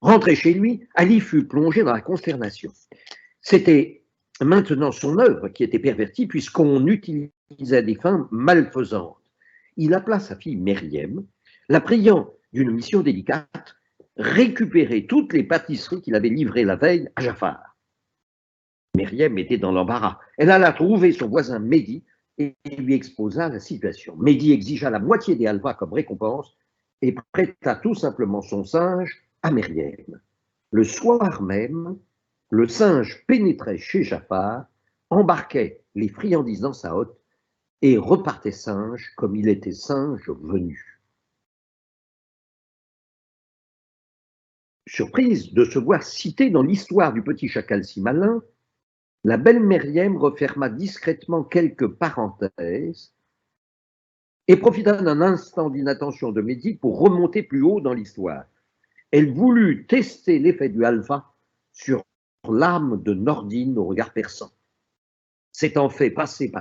Rentré chez lui, Ali fut plongé dans la consternation. C'était maintenant son œuvre qui était pervertie puisqu'on utilisait des fins malfaisantes. Il appela sa fille Meriem, la priant d'une mission délicate, récupérer toutes les pâtisseries qu'il avait livrées la veille à Jafar. Meriem était dans l'embarras. Elle alla trouver son voisin Mehdi et lui exposa la situation. Mehdi exigea la moitié des halvas comme récompense et prêta tout simplement son singe à Meriem. Le soir même, le singe pénétrait chez Jafar, embarquait les friandises dans sa hotte et repartait singe comme il était singe venu. Surprise de se voir cité dans l'histoire du petit chacal si malin, la belle Meriem referma discrètement quelques parenthèses et profita d'un instant d'inattention de Mehdi pour remonter plus haut dans l'histoire. Elle voulut tester l'effet du halva sur l'âme de Nordine au regard perçant. S'étant fait passer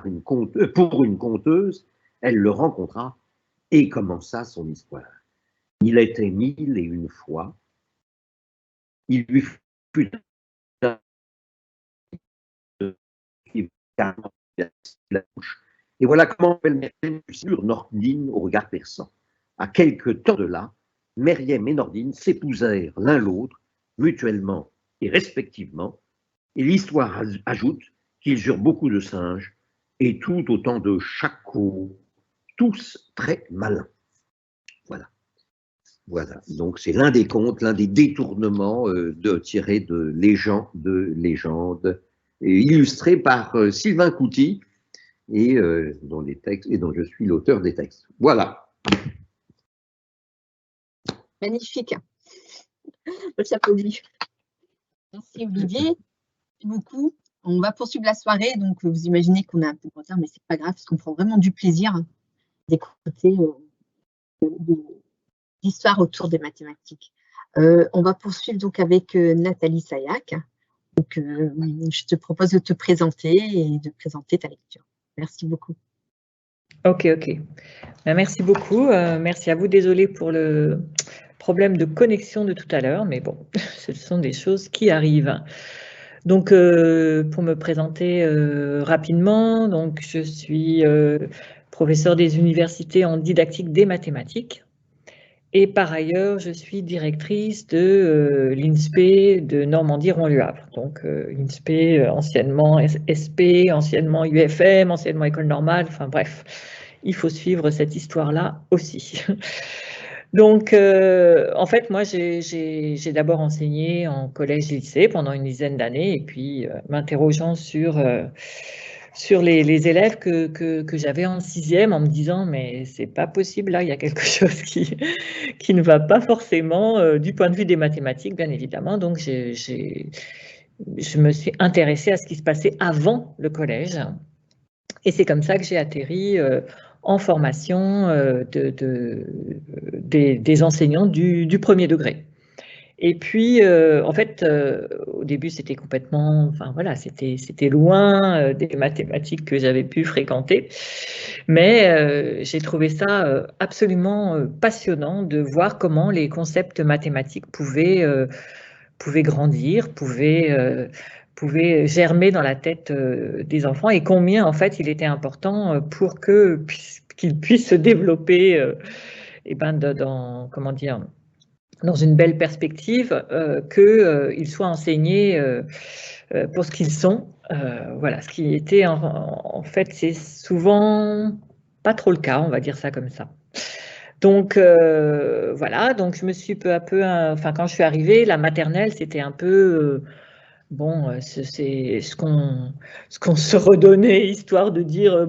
pour une conteuse, elle le rencontra et commença son histoire. Il était 1001 fois. Il lui fut la bouche. Et voilà comment Meriem fut sur Nordine au regard perçant. À quelque temps de là, Meriem et Nordine s'épousèrent l'un l'autre, mutuellement et respectivement, et l'histoire ajoute qu'ils eurent beaucoup de singes et tout autant de chacals, tous très malins. Voilà. Voilà. Donc c'est l'un des contes, l'un des détournements tirés de légendes, illustrés par Sylvain Couty et dont je suis l'auteur des textes. Voilà. Magnifique. Je s'applaudis. Merci Olivier. Merci beaucoup. On va poursuivre la soirée, donc vous imaginez qu'on a un peu de retard, mais c'est pas grave, parce qu'on prend vraiment du plaisir d'écouter l'histoire autour des mathématiques. On va poursuivre donc avec Nathalie Sayac. Donc, je te propose de te présenter et de présenter ta lecture. Merci beaucoup. Ok. Merci beaucoup. Merci à vous. Désolée pour le problème de connexion de tout à l'heure, mais bon, ce sont des choses qui arrivent. Donc, pour me présenter rapidement, donc, je suis professeure des universités en didactique des mathématiques. Et par ailleurs, je suis directrice de l'INSPE de Normandie-Rouen-le-Havre. Donc, l'INSPE, anciennement SP, anciennement UFM, anciennement École normale, enfin bref, il faut suivre cette histoire-là aussi. Donc, en fait, moi, j'ai d'abord enseigné en collège et lycée pendant une dizaine d'années, et puis m'interrogeant sur les élèves que j'avais en sixième, en me disant, mais c'est pas possible, là, il y a quelque chose qui ne va pas forcément du point de vue des mathématiques, bien évidemment. Donc, je me suis intéressée à ce qui se passait avant le collège, et c'est comme ça que j'ai atterri en formation des enseignants du premier degré. Et puis, en fait, au début, c'était complètement, enfin voilà, c'était loin des mathématiques que j'avais pu fréquenter, mais j'ai trouvé ça absolument passionnant de voir comment les concepts mathématiques pouvaient grandir, pouvaient germer dans la tête des enfants, et combien, en fait, il était important pour qu'ils puissent se développer dans une belle perspective, qu'ils soient enseignés pour ce qu'ils sont. Voilà, ce qui était en fait, c'est souvent pas trop le cas, on va dire ça comme ça. Donc voilà, donc je me suis peu à peu, quand je suis arrivée, la maternelle, c'était un peu Bon, c'est ce qu'on se redonnait, histoire de dire,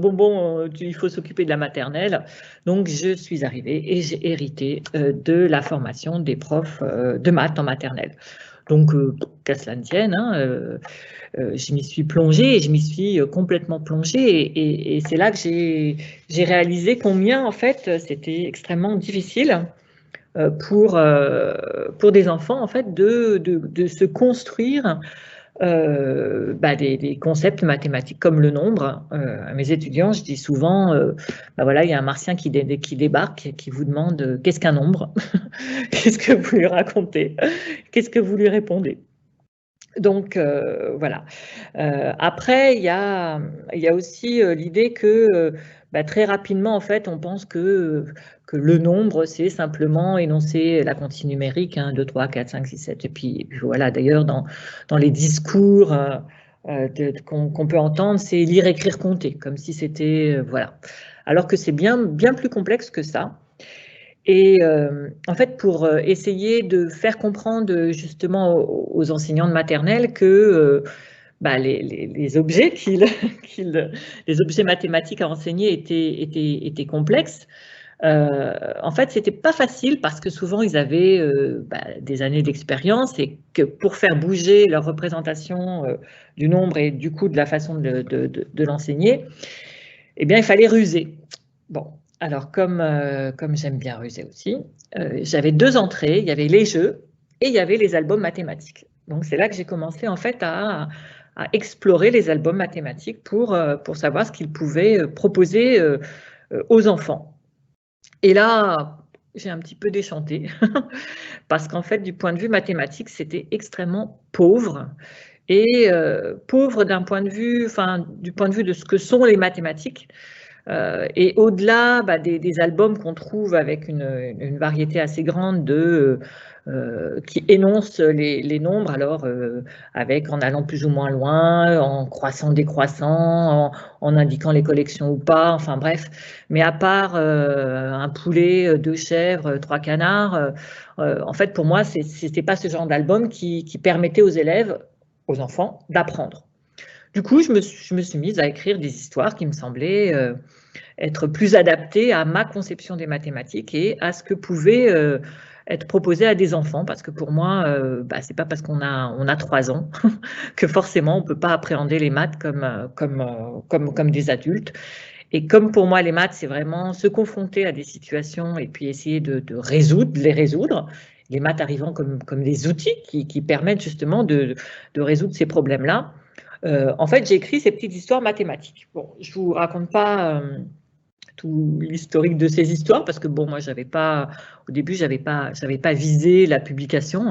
il faut s'occuper de la maternelle. Donc, je suis arrivée et j'ai hérité de la formation des profs de maths en maternelle. Donc, qu'à cela ne tienne, hein, je m'y suis plongée et je m'y suis complètement plongée. Et c'est là que j'ai réalisé combien, en fait, c'était extrêmement difficile pour des enfants, en fait, de se construire des concepts mathématiques comme le nombre. À mes étudiants, je dis souvent, voilà, il y a un martien qui débarque, qui vous demande qu'est-ce qu'un nombre? Qu'est-ce que vous lui racontez? Qu'est-ce que vous lui répondez? Donc, voilà. Après, il y a aussi l'idée que très rapidement, en fait, on pense que le nombre, c'est simplement énoncer la quantité numérique, 1, 2, 3, 4, 5, 6, 7. Et puis voilà, d'ailleurs, dans les discours qu'on peut entendre, c'est lire, écrire, compter, comme si c'était, voilà. Alors que c'est bien plus complexe que ça. Et en fait, pour essayer de faire comprendre justement aux enseignants de maternelle que les objets les objets mathématiques à enseigner étaient complexes, en fait, c'était pas facile parce que souvent ils avaient des années d'expérience et que pour faire bouger leur représentation du nombre et du coup de la façon de l'enseigner, eh bien, il fallait ruser. Bon. Alors, comme j'aime bien ruser aussi, j'avais 2 entrées, il y avait les jeux et il y avait les albums mathématiques. Donc, c'est là que j'ai commencé en fait à explorer les albums mathématiques pour savoir ce qu'ils pouvaient proposer aux enfants. Et là, j'ai un petit peu déchanté parce qu'en fait, du point de vue mathématique, c'était extrêmement pauvre. Et pauvre du point de vue de ce que sont les mathématiques. Et au-delà des albums qu'on trouve avec une variété assez grande qui énoncent les nombres, alors en allant plus ou moins loin, en croissant, décroissant, en indiquant les collections ou pas, enfin bref. Mais à part un poulet, 2 chèvres, 3 canards, en fait pour moi c'était pas ce genre d'album qui permettait aux élèves, aux enfants, d'apprendre. Du coup, je me suis mise à écrire des histoires qui me semblaient être plus adaptées à ma conception des mathématiques et à ce que pouvait être proposé à des enfants. Parce que pour moi, c'est pas parce qu'on a 3 ans que forcément on peut pas appréhender les maths comme des adultes. Et comme pour moi, les maths, c'est vraiment se confronter à des situations et puis essayer de les résoudre. Les maths arrivant comme des outils qui permettent justement de résoudre ces problèmes-là. En fait, j'ai écrit ces petites histoires mathématiques. Bon, je vous raconte pas tout l'historique de ces histoires parce que bon, moi, au début, j'avais pas visé la publication.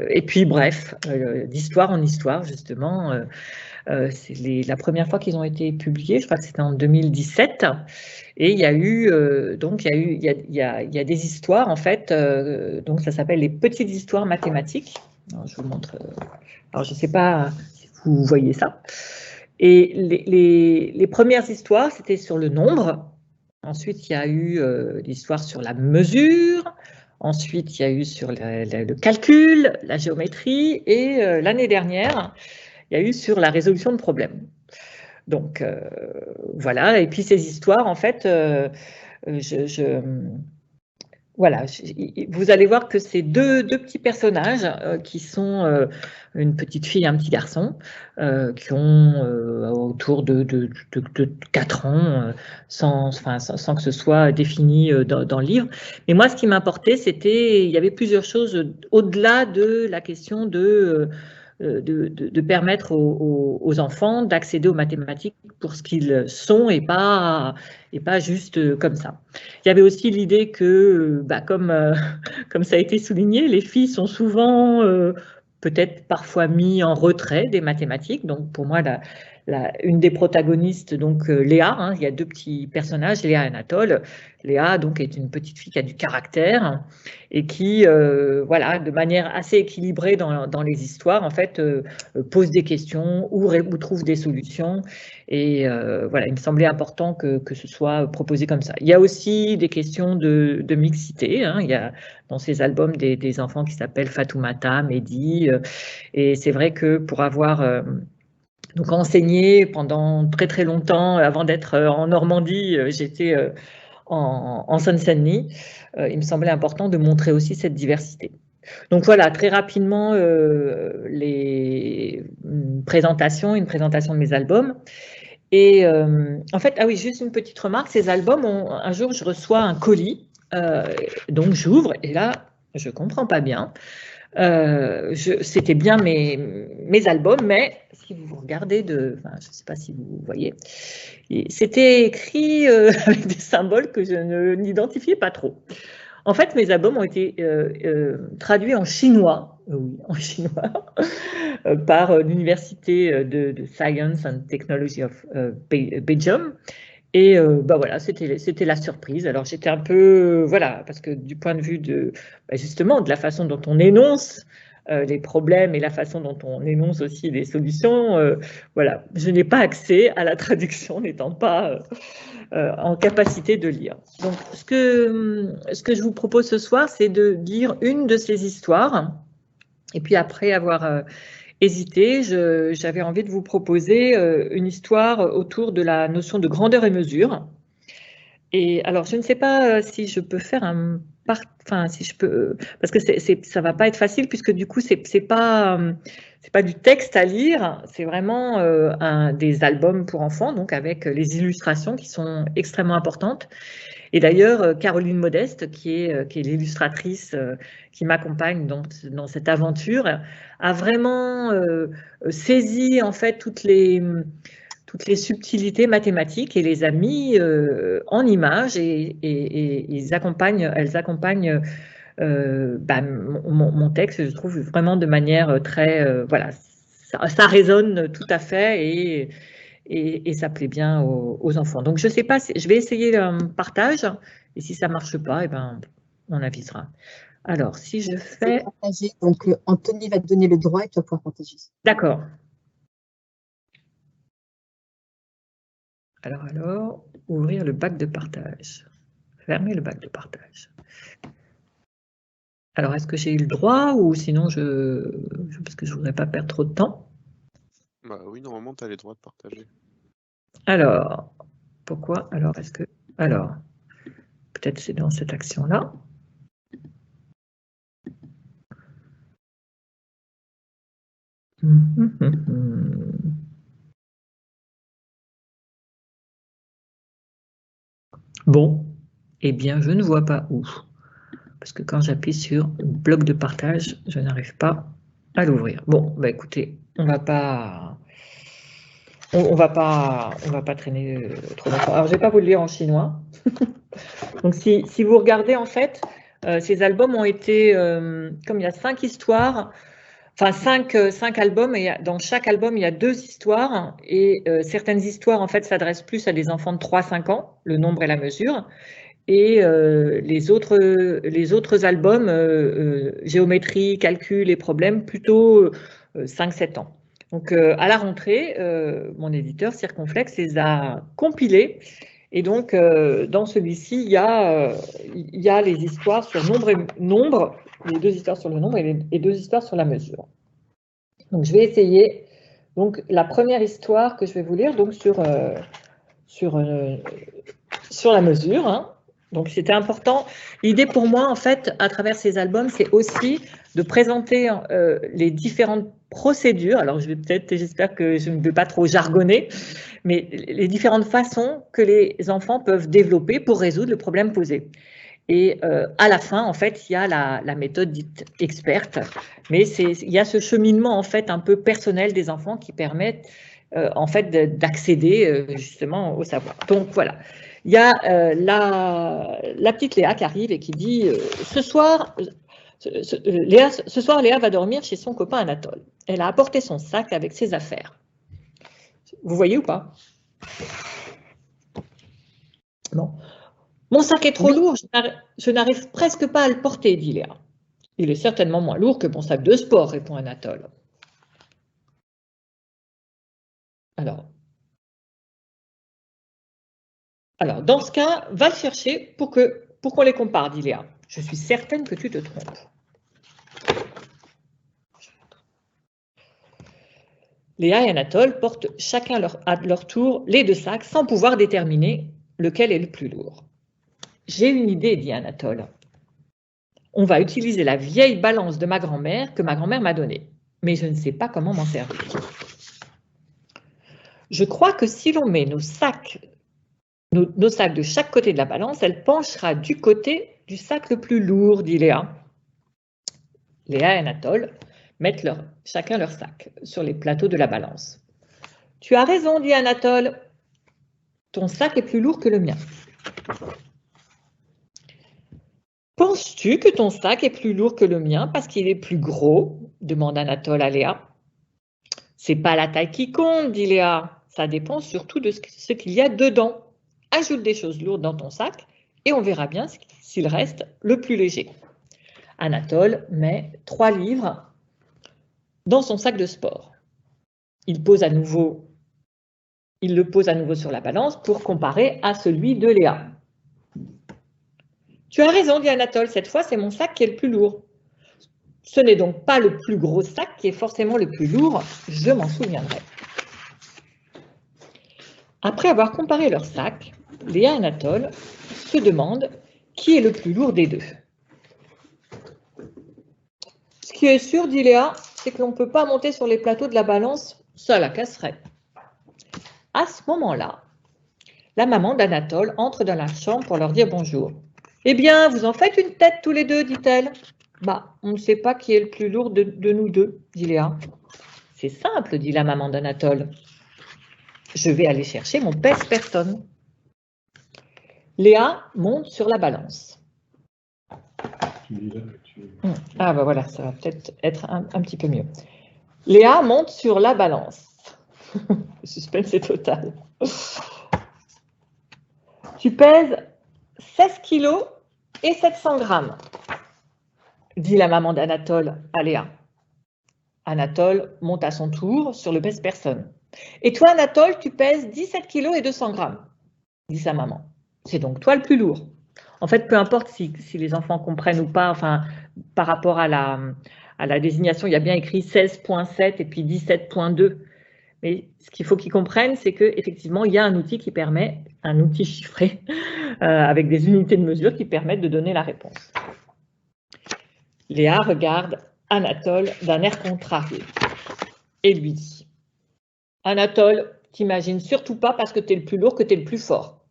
Et puis, bref, d'histoire en histoire, justement, c'est la première fois qu'ils ont été publiés. Je crois que c'était en 2017. Et il y a eu des histoires en fait. Donc, ça s'appelle les petites histoires mathématiques. Alors, je vous montre. Alors, je ne sais pas si vous voyez ça. Et les premières histoires, c'était sur le nombre. Ensuite, il y a eu l'histoire sur la mesure. Ensuite, il y a eu sur le calcul, la géométrie. Et l'année dernière, il y a eu sur la résolution de problèmes. Donc, voilà. Et puis, ces histoires, en fait, voilà, vous allez voir que c'est deux petits personnages qui sont une petite fille et un petit garçon qui ont autour de 4 ans sans que ce soit défini dans le livre. Mais moi, ce qui m'importait, il y avait plusieurs choses au-delà de la question de permettre aux enfants d'accéder aux mathématiques pour ce qu'ils sont et pas juste comme ça. Il y avait aussi l'idée que, comme ça a été souligné, les filles sont souvent peut-être parfois mis en retrait des mathématiques. Donc pour moi, une des protagonistes, donc Léa, hein, il y a deux petits personnages, Léa et Anatole. Léa donc est une petite fille qui a du caractère et qui, voilà, de manière assez équilibrée dans les histoires, en fait, pose des questions ou trouve des solutions. Et voilà, il me semblait important que ce soit proposé comme ça. Il y a aussi des questions de mixité, hein. Il y a dans ces albums des enfants qui s'appellent Fatoumata, Mehdi, et c'est vrai que pour avoir donc enseigné pendant très très longtemps, avant d'être en Normandie, j'étais en Seine-Saint-Denis, il me semblait important de montrer aussi cette diversité. Donc voilà, très rapidement, une présentation de mes albums. Et en fait, ah oui, juste une petite remarque, ces albums, un jour je reçois un colis, donc j'ouvre et là, je ne comprends pas bien. C'était bien mes albums, mais si vous regardez, je ne sais pas si vous voyez, c'était écrit avec des symboles que je n'identifiais pas trop. En fait, mes albums ont été traduits en chinois, oui, en chinois, par l'Université de Science and Technology of Belgium. Et bah voilà, c'était la surprise. Alors j'étais un peu, voilà, parce que du point de vue justement de la façon dont on énonce les problèmes et la façon dont on énonce aussi les solutions, voilà, je n'ai pas accès à la traduction, n'étant pas en capacité de lire. Donc ce que je vous propose ce soir, c'est de lire une de ces histoires. Et puis après avoir hésité, j'avais envie de vous proposer une histoire autour de la notion de grandeur et mesure. Et alors, je ne sais pas si je peux faire si je peux, parce que ça va pas être facile puisque du coup, c'est pas du texte à lire, c'est vraiment des albums pour enfants, donc avec les illustrations qui sont extrêmement importantes. Et d'ailleurs, Caroline Modeste, qui est l'illustratrice qui m'accompagne dans cette aventure, a vraiment saisi en fait toutes les subtilités mathématiques et les a mis en images et elles accompagnent mon texte, je trouve, vraiment de manière très voilà, ça résonne tout à fait et ça plaît bien aux enfants. Donc je sais pas, je vais essayer un partage et si ça marche pas, on avisera. Alors si je fais partager, donc Anthony va te donner le droit et tu vas pouvoir partager. D'accord. Alors, ouvrir le bac de partage. Fermer le bac de partage. Alors, est-ce que j'ai eu le droit ou sinon parce que je ne voudrais pas perdre trop de temps. Bah oui, normalement, tu as les droits de partager. Alors, pourquoi? Alors, peut-être c'est dans cette action-là. Bon, eh bien, je ne vois pas où. Parce que quand j'appuie sur bloc de partage, je n'arrive pas à l'ouvrir. Bon, bah écoutez, on va pas traîner trop longtemps. Alors, je ne vais pas vous le lire en chinois. Donc, si vous regardez, en fait, ces albums ont été, comme il y a 5 histoires, enfin 5 albums, et dans chaque album, il y a 2 histoires, et certaines histoires, en fait, s'adressent plus à des enfants de 3-5 ans, le nombre et la mesure, et les autres albums, géométrie, calcul et problèmes, plutôt 5-7 ans. Donc, à la rentrée, mon éditeur Circonflexe les a compilés. Et donc, dans celui-ci, il y a les histoires sur nombre, les 2 histoires sur le nombre et 2 histoires sur la mesure. Donc, je vais essayer. Donc, la première histoire que je vais vous lire, donc sur la mesure. Hein. Donc, c'était important. L'idée pour moi, en fait, à travers ces albums, c'est aussi de présenter les différentes procédures. Alors, j'espère que je ne vais pas trop jargonner, mais les différentes façons que les enfants peuvent développer pour résoudre le problème posé. Et à la fin, en fait, il y a la méthode dite experte, mais il y a ce cheminement, en fait, un peu personnel des enfants qui permettent, en fait, d'accéder justement au savoir. Donc, voilà. Il y a la petite Léa qui arrive et qui dit ce soir, Léa va dormir chez son copain Anatole. Elle a apporté son sac avec ses affaires. Vous voyez ou pas? Non. Mon sac est trop lourd, je n'arrive presque pas à le porter, dit Léa. Il est certainement moins lourd que mon sac de sport, répond Anatole. Alors, dans ce cas, va le chercher pour qu'on les compare, dit Léa. Je suis certaine que tu te trompes. Léa et Anatole portent chacun à leur tour les deux sacs sans pouvoir déterminer lequel est le plus lourd. J'ai une idée, dit Anatole. On va utiliser la vieille balance de ma grand-mère que ma grand-mère m'a donnée, mais je ne sais pas comment m'en servir. Je crois que si l'on met nos sacs de chaque côté de la balance, elle penchera du côté du sac le plus lourd, dit Léa. Léa et Anatole mettent chacun leur sac sur les plateaux de la balance. Tu as raison, dit Anatole. Ton sac est plus lourd que le mien. Penses-tu que ton sac est plus lourd que le mien parce qu'il est plus gros? Demande Anatole à Léa. C'est pas la taille qui compte, dit Léa. Ça dépend surtout de ce qu'il y a dedans. Ajoute des choses lourdes dans ton sac et on verra bien s'il reste le plus léger. Anatole met 3 livres dans son sac de sport. Il le pose à nouveau sur la balance pour comparer à celui de Léa. Tu as raison, dit Anatole, cette fois c'est mon sac qui est le plus lourd. Ce n'est donc pas le plus gros sac qui est forcément le plus lourd, je m'en souviendrai. Après avoir comparé leurs sacs, Léa et Anatole se demandent qui est le plus lourd des deux. Ce qui est sûr, dit Léa, c'est que l'on ne peut pas monter sur les plateaux de la balance, ça la casserait. À ce moment-là, la maman d'Anatole entre dans la chambre pour leur dire bonjour. Eh bien, vous en faites une tête tous les deux, dit-elle. Bah, on ne sait pas qui est le plus lourd de nous deux, dit Léa. C'est simple, dit la maman d'Anatole. Je vais aller chercher mon pèse-personne. Léa monte sur la balance. Ah bah voilà, ça va peut-être être un petit peu mieux. Léa monte sur la balance. Le suspense est total. Tu pèses 16 kilos et 700 grammes, dit la maman d'Anatole à Léa. Anatole monte à son tour sur le pèse-personne. Et toi, Anatole, tu pèses 17 kilos et 200 grammes, dit sa maman. C'est donc toi le plus lourd. En fait, peu importe si les enfants comprennent ou pas, enfin, par rapport à la désignation, il y a bien écrit 16.7 et puis 17.2. Mais ce qu'il faut qu'ils comprennent, c'est qu'effectivement, il y a un outil qui permet, un outil chiffré, avec des unités de mesure qui permettent de donner la réponse. Léa regarde Anatole d'un air contrarié et lui dit « Anatole, t'imagines surtout pas parce que tu es le plus lourd que tu es le plus fort. »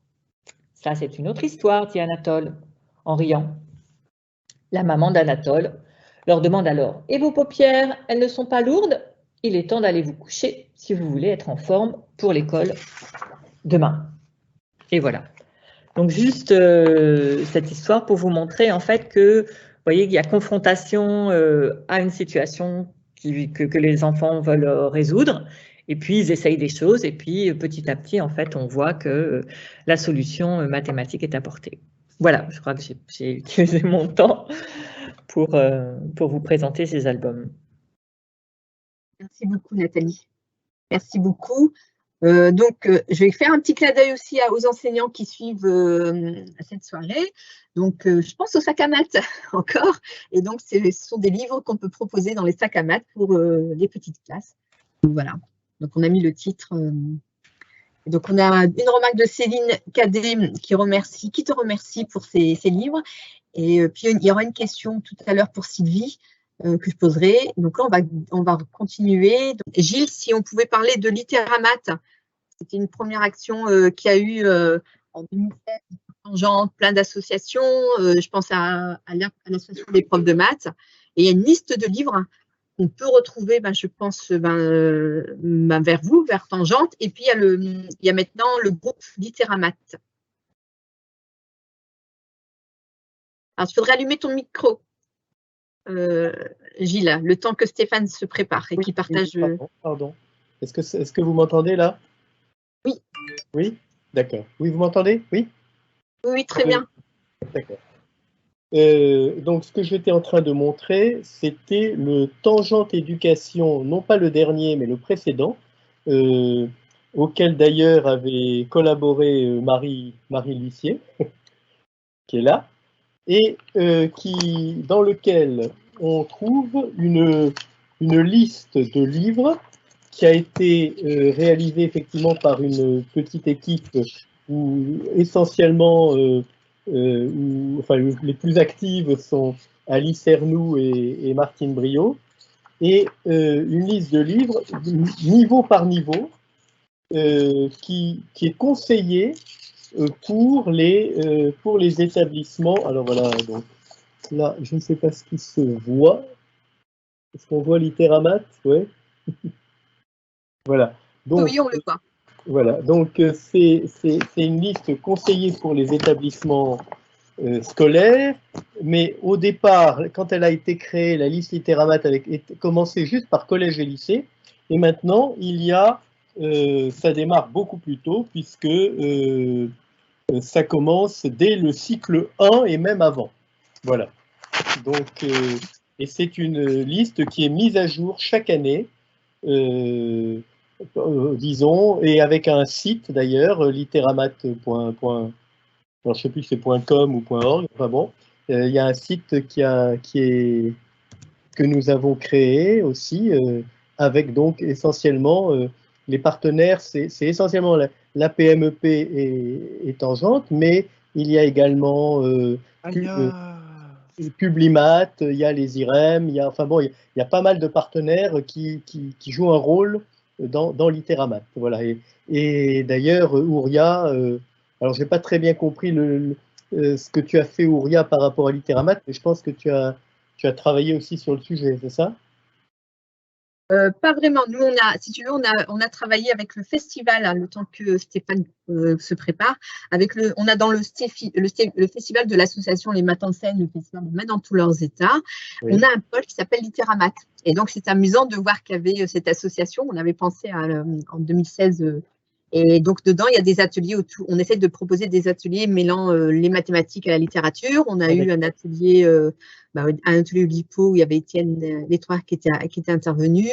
Ça, c'est une autre histoire, dit Anatole, en riant. La maman d'Anatole leur demande alors « Et vos paupières, elles ne sont pas lourdes ? Il est temps d'aller vous coucher si vous voulez être en forme pour l'école demain. » Et voilà. Donc, juste cette histoire pour vous montrer en fait que, vous voyez, qu'il y a confrontation à une situation que les enfants veulent résoudre. Et puis, ils essayent des choses. Et puis, petit à petit, en fait, on voit que la solution mathématique est apportée. Voilà, je crois que j'ai utilisé mon temps pour vous présenter ces albums. Merci beaucoup, Nathalie. Merci beaucoup. Je vais faire un petit clin d'œil aussi aux enseignants qui suivent cette soirée. Donc, je pense au sac à maths encore. Et donc, ce sont des livres qu'on peut proposer dans les sacs à maths pour les petites classes. Donc, voilà. Donc, on a mis le titre. Donc, on a une remarque de Céline Cadet qui te remercie pour ces livres. Et puis, il y aura une question tout à l'heure pour Sylvie que je poserai. Donc là, on va continuer. Donc, Gilles, si on pouvait parler de Littéramat, c'était une première action qu'il y a eu en 2016, Tangente, plein d'associations. Je pense à l'association des profs de maths. Et il y a une liste de livres qu'on peut retrouver, je pense, vers vous, vers Tangente. Et puis, il y a maintenant le groupe Littéramat. Alors, il faudrait allumer ton micro. Gilles, le temps que Stéphane se prépare et qu'il partage. Pardon. Est-ce que vous m'entendez là? Oui. Oui, d'accord. Oui, vous m'entendez? Oui? Oui, très bien. D'accord. Donc, ce que j'étais en train de montrer, c'était le Tangente Éducation, non pas le dernier, mais le précédent, auquel d'ailleurs avait collaboré Marie L'Huissier, qui est là, et dans lequel on trouve une liste de livres qui a été réalisée effectivement par une petite équipe où essentiellement, les plus actives sont Alice Ernoult et Martine Brio, et une liste de livres niveau par niveau qui est conseillée pour les établissements. Alors voilà, donc là, je ne sais pas ce qui se voit. Est-ce qu'on voit Littéramat? Ouais. Voilà. Donc, Oui, on le voit. voilà. Donc, c'est une liste conseillée pour les établissements scolaires, mais au départ, quand elle a été créée, la liste Littéramat avait commencé juste par collège et lycée, et maintenant, ça démarre beaucoup plus tôt, puisque ça commence dès le cycle 1 et même avant. Voilà. Donc, et c'est une liste qui est mise à jour chaque année, disons, et avec un site d'ailleurs, littéramat. Alors, je ne sais plus si c'est .com ou .org, enfin bon, il y a un site que nous avons créé aussi, avec donc essentiellement les partenaires, c'est essentiellement la PMEP et Tangente, mais il y a également Publimat, il y a les IREM, il y a pas mal de partenaires qui jouent un rôle dans Littéramat. Voilà. Et d'ailleurs, Ouria, alors j'ai pas très bien compris ce que tu as fait, Ouria, par rapport à Littéramat, mais je pense que tu as travaillé aussi sur le sujet, c'est ça? Pas vraiment. Nous, si tu veux, on a travaillé avec le festival, hein, le temps que Stéphane se prépare. On a dans le festival de l'association Les Matins de Seine, le festival de Metz dans tous leurs états. Oui. On a un pôle qui s'appelle Littéramat. Et donc, c'est amusant de voir qu'il y avait cette association. On avait pensé en 2016. Et donc, dedans, il y a des ateliers autour. On essaie de proposer des ateliers mêlant les mathématiques à la littérature. On a eu un atelier Oulipo où il y avait Étienne Létroire qui était intervenu.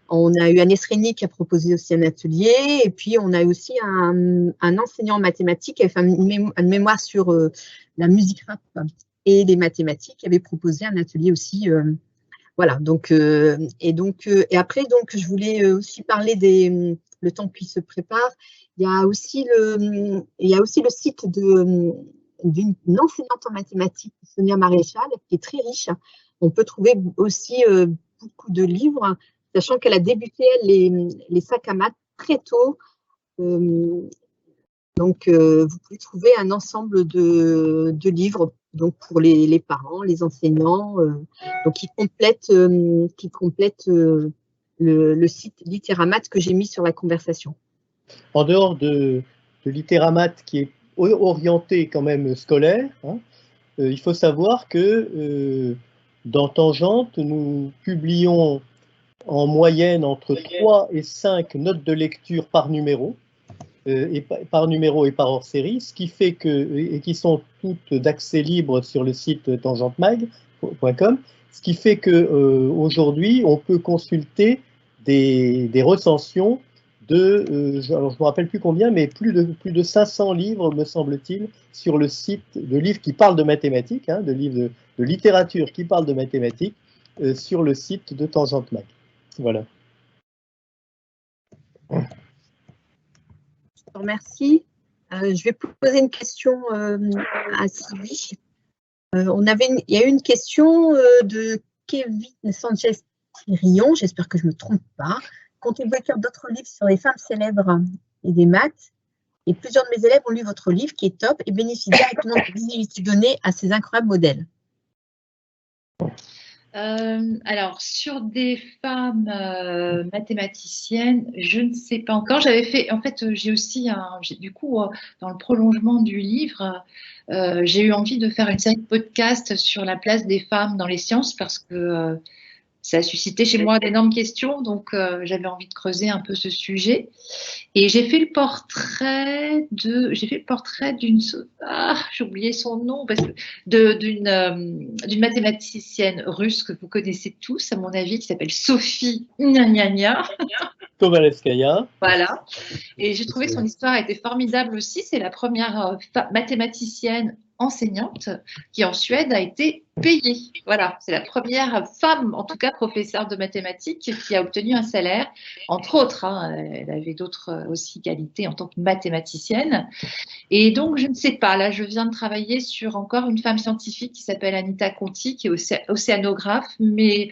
On a eu Agnès Rény qui a proposé aussi un atelier. Et puis, on a eu aussi un enseignant en mathématiques qui avait fait une mémoire sur la musique rap et les mathématiques qui avait proposé un atelier aussi. Voilà. Donc, et après, donc, je voulais aussi parler le temps qui se prépare. Il y a aussi le site d'une enseignante en mathématiques, Sonia Maréchal, qui est très riche. On peut trouver aussi beaucoup de livres, sachant qu'elle a débuté les sacs à maths très tôt. Donc, vous pouvez trouver un ensemble de livres donc pour les parents, les enseignants, donc qui complètent le site Littéramat que j'ai mis sur la conversation. En dehors de Littéramat qui est orienté quand même scolaire, hein, il faut savoir que dans Tangente, nous publions en moyenne entre 3 et 5 notes de lecture par numéro, et par hors-série, ce qui fait et qui sont toutes d'accès libre sur le site tangentemag.com, ce qui fait qu'aujourd'hui, on peut consulter des recensions alors je ne me rappelle plus combien, mais plus de 500 livres, me semble-t-il, sur le site de livres qui parlent de mathématiques, hein, de livres de littérature qui parlent de mathématiques, sur le site de Tangente Mag. Voilà. Je te remercie. Je vais poser une question à Sylvie. Il y a eu une question de Kevin Sanchez-Thirion, j'espère que je ne me trompe pas. Comptez-vous écrire d'autres livres sur les femmes célèbres et des maths? Et plusieurs de mes élèves ont lu votre livre qui est top et bénéficient directement de visibilité donnée à ces incroyables modèles. Alors, sur des femmes mathématiciennes, je ne sais pas encore. J'avais fait, en fait, j'ai aussi, du coup, dans le prolongement du livre, j'ai eu envie de faire une série de podcasts sur la place des femmes dans les sciences parce que ça a suscité chez moi d'énormes questions, donc j'avais envie de creuser un peu ce sujet. Et j'ai fait le portrait d'une, j'ai oublié son nom, parce que d'une mathématicienne russe que vous connaissez tous, à mon avis, qui s'appelle Sophie Kovalevskaya. Voilà. Et j'ai trouvé que son histoire était formidable aussi. C'est la première mathématicienne enseignante qui en Suède a été payée. Voilà, c'est la première femme, en tout cas professeure de mathématiques, qui a obtenu un salaire, entre autres. Hein, elle avait d'autres aussi qualités en tant que mathématicienne. Et donc, je ne sais pas, là, je viens de travailler sur encore une femme scientifique qui s'appelle Anita Conti, qui est océanographe, mais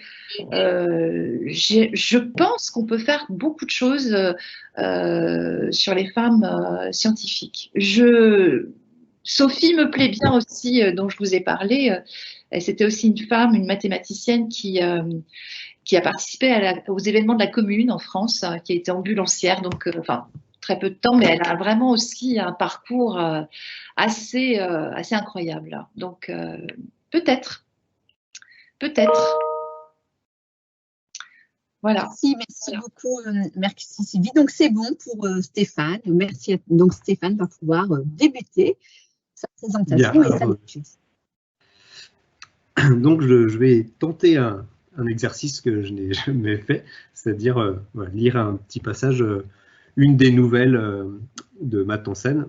je pense qu'on peut faire beaucoup de choses sur les femmes scientifiques. Sophie me plaît bien aussi, dont je vous ai parlé. C'était aussi une femme, une mathématicienne qui a participé aux événements de la Commune en France, qui a été ambulancière, donc très peu de temps, mais elle a vraiment aussi un parcours assez incroyable. Donc peut-être. Voilà. Merci beaucoup, merci Sylvie. Donc c'est bon pour Stéphane. Merci. Donc Stéphane va pouvoir débuter sa présentation et sa lecture. Donc je vais tenter un exercice que je n'ai jamais fait, c'est-à-dire lire un petit passage, une des nouvelles de Matt Hansen,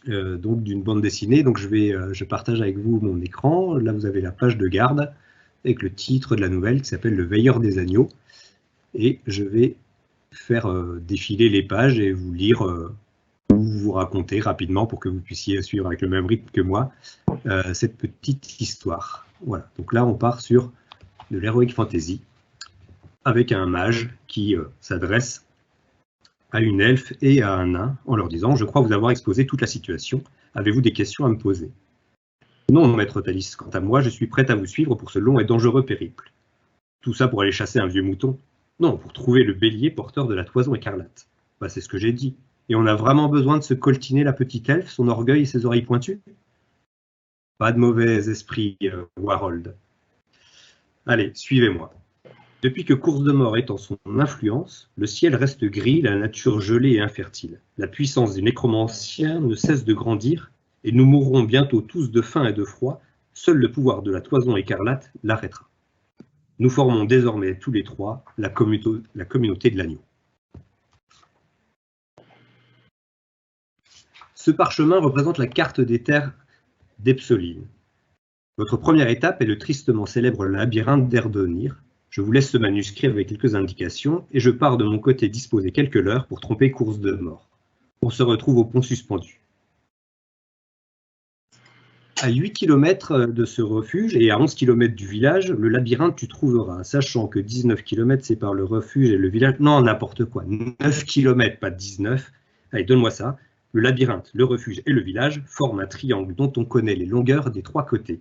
donc d'une bande dessinée. Donc je partage avec vous mon écran. Là vous avez la page de garde avec le titre de la nouvelle qui s'appelle Le Veilleur des Agneaux. Et je vais faire défiler les pages et vous lire ou vous raconter rapidement pour que vous puissiez suivre avec le même rythme que moi cette petite histoire. Voilà, donc là on part sur de l'heroic fantasy avec un mage qui s'adresse à une elfe et à un nain en leur disant « Je crois vous avoir exposé toute la situation. Avez-vous des questions à me poser ?» « Non, maître Thalys, quant à moi, je suis prête à vous suivre pour ce long et dangereux périple. Tout ça pour aller chasser un vieux mouton ? Non, pour trouver le bélier porteur de la toison écarlate. Bah, c'est ce que j'ai dit. Et on a vraiment besoin de se coltiner la petite elfe, son orgueil et ses oreilles pointues ? Pas de mauvais esprit, Warold. Allez, suivez-moi. Depuis que Course de Mort est en son influence, le ciel reste gris, la nature gelée et infertile. La puissance des nécromanciens ne cesse de grandir, et nous mourrons bientôt tous de faim et de froid. Seul le pouvoir de la toison écarlate l'arrêtera. Nous formons désormais tous les trois la communauté de l'agneau. Ce parchemin représente la carte des terres d'Epsoline. Votre première étape est le tristement célèbre labyrinthe d'Erdonir. Je vous laisse ce manuscrit avec quelques indications et je pars de mon côté disposer quelques leurres pour tromper Course de Mort. On se retrouve au pont suspendu. À 8 km de ce refuge et à 11 km du village, le labyrinthe tu trouveras, sachant que 19 km séparent le refuge et le village. Non, n'importe quoi, 9 km, pas 19. Allez, donne-moi ça. Le labyrinthe, le refuge et le village forment un triangle dont on connaît les longueurs des trois côtés.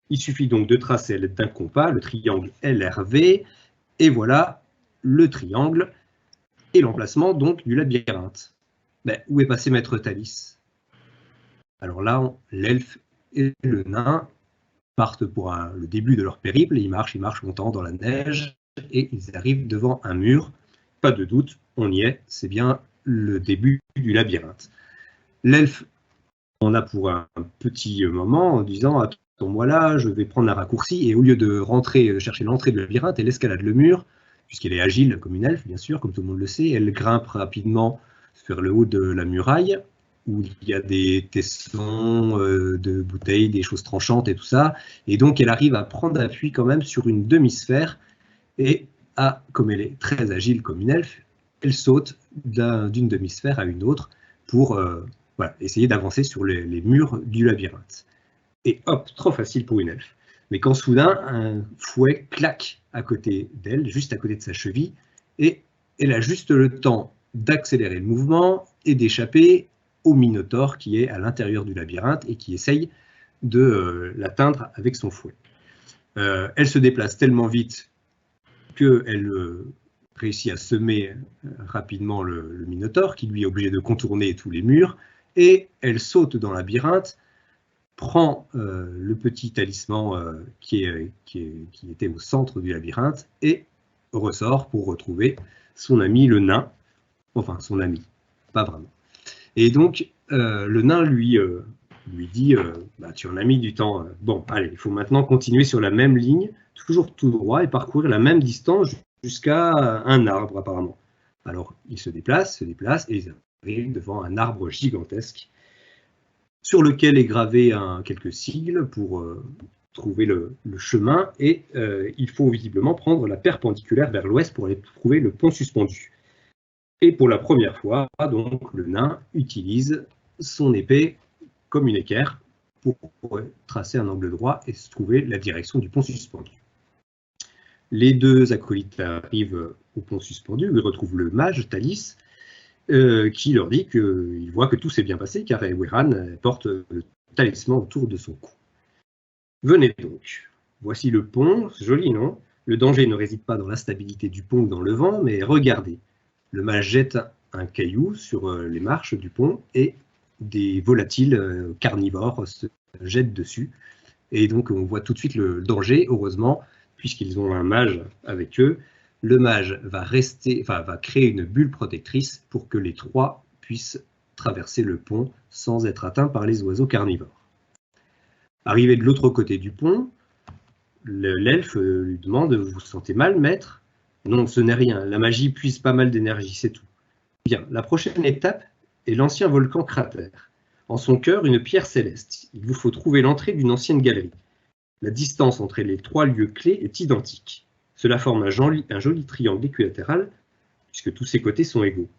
Il suffit donc de tracer à l'aide d'un compas le triangle LRV, et voilà le triangle et l'emplacement donc du labyrinthe. Mais où est passé maître Thalys? Alors là, l'elfe et le nain partent pour le début de leur périple, ils marchent longtemps dans la neige, et ils arrivent devant un mur. Pas de doute, on y est, c'est bien le début du labyrinthe. L'elfe en a pour un petit moment en disant « Attends-moi là, je vais prendre un raccourci », et au lieu de chercher l'entrée du labyrinthe, elle escalade le mur, puisqu'elle est agile comme une elfe, bien sûr, comme tout le monde le sait, elle grimpe rapidement vers le haut de la muraille, où il y a des tessons de bouteilles, des choses tranchantes et tout ça. Et donc, elle arrive à prendre appui quand même sur une demi-sphère. Et comme elle est très agile comme une elfe, elle saute d'une demi-sphère à une autre pour essayer d'avancer sur les murs du labyrinthe. Et hop, trop facile pour une elfe. Mais quand soudain, un fouet claque à côté d'elle, juste à côté de sa cheville, et elle a juste le temps d'accélérer le mouvement et d'échapper au Minotaure qui est à l'intérieur du labyrinthe et qui essaye de l'atteindre avec son fouet. Elle se déplace tellement vite qu'elle réussit à semer rapidement le Minotaure qui lui est obligé de contourner tous les murs et elle saute dans le labyrinthe prend le petit talisman qui était au centre du labyrinthe et ressort pour retrouver son ami le nain, enfin son ami, pas vraiment. Et donc le nain lui dit bah, tu en as mis du temps, bon allez, il faut maintenant continuer sur la même ligne, toujours tout droit et parcourir la même distance jusqu'à un arbre apparemment. Alors il se déplace et ils arrivent devant un arbre gigantesque sur lequel est gravé quelques sigles pour trouver le chemin, et il faut visiblement prendre la perpendiculaire vers l'ouest pour aller trouver le pont suspendu. Et pour la première fois, donc, le nain utilise son épée comme une équerre pour tracer un angle droit et trouver la direction du pont suspendu. Les deux acolytes arrivent au pont suspendu, ils retrouvent le mage Thalys, qui leur dit qu'il voit que tout s'est bien passé car Eoweran porte le talisman autour de son cou. Venez donc, voici le pont, joli non? Le danger ne réside pas dans l'instabilité du pont ou dans le vent, mais regardez, le mage jette un caillou sur les marches du pont et des volatiles carnivores se jettent dessus. Et donc on voit tout de suite le danger, heureusement, puisqu'ils ont un mage avec eux. Le mage va créer une bulle protectrice pour que les trois puissent traverser le pont sans être atteints par les oiseaux carnivores. Arrivé de l'autre côté du pont, l'elfe lui demande « Vous vous sentez mal, maître ?» « Non, ce n'est rien, la magie puise pas mal d'énergie, c'est tout. » Bien, la prochaine étape est l'ancien volcan cratère. En son cœur, une pierre céleste. Il vous faut trouver l'entrée d'une ancienne galerie. La distance entre les trois lieux clés est identique. Cela forme un joli triangle équilatéral, puisque tous ses côtés sont égaux.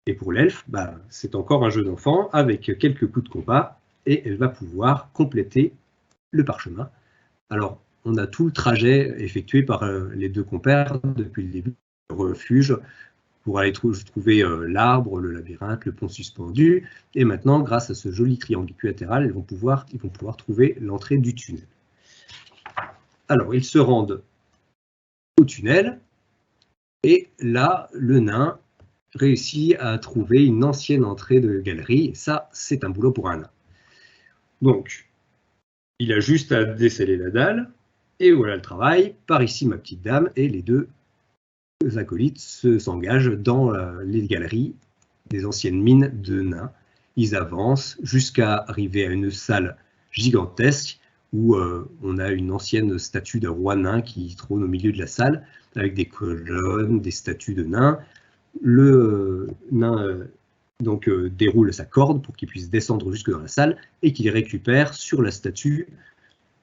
Et pour l'elfe, c'est encore un jeu d'enfant, avec quelques coups de combat, et elle va pouvoir compléter le parchemin. Alors, on a tout le trajet effectué par les deux compères depuis le début du refuge, pour aller trouver l'arbre, le labyrinthe, le pont suspendu, et maintenant, grâce à ce joli triangle équilatéral, ils vont pouvoir trouver l'entrée du tunnel. Alors, ils se rendent au tunnel, et là, le nain réussit à trouver une ancienne entrée de galerie, et ça, c'est un boulot pour un nain. Donc, il a juste à desceller la dalle, et voilà le travail, par ici ma petite dame, et les deux acolytes s'engagent dans les galeries des anciennes mines de nains. Ils avancent jusqu'à arriver à une salle gigantesque, où on a une ancienne statue d'un roi nain qui trône au milieu de la salle, avec des colonnes, des statues de nains. Le nain déroule sa corde pour qu'il puisse descendre jusque dans la salle, et qu'il récupère sur la statue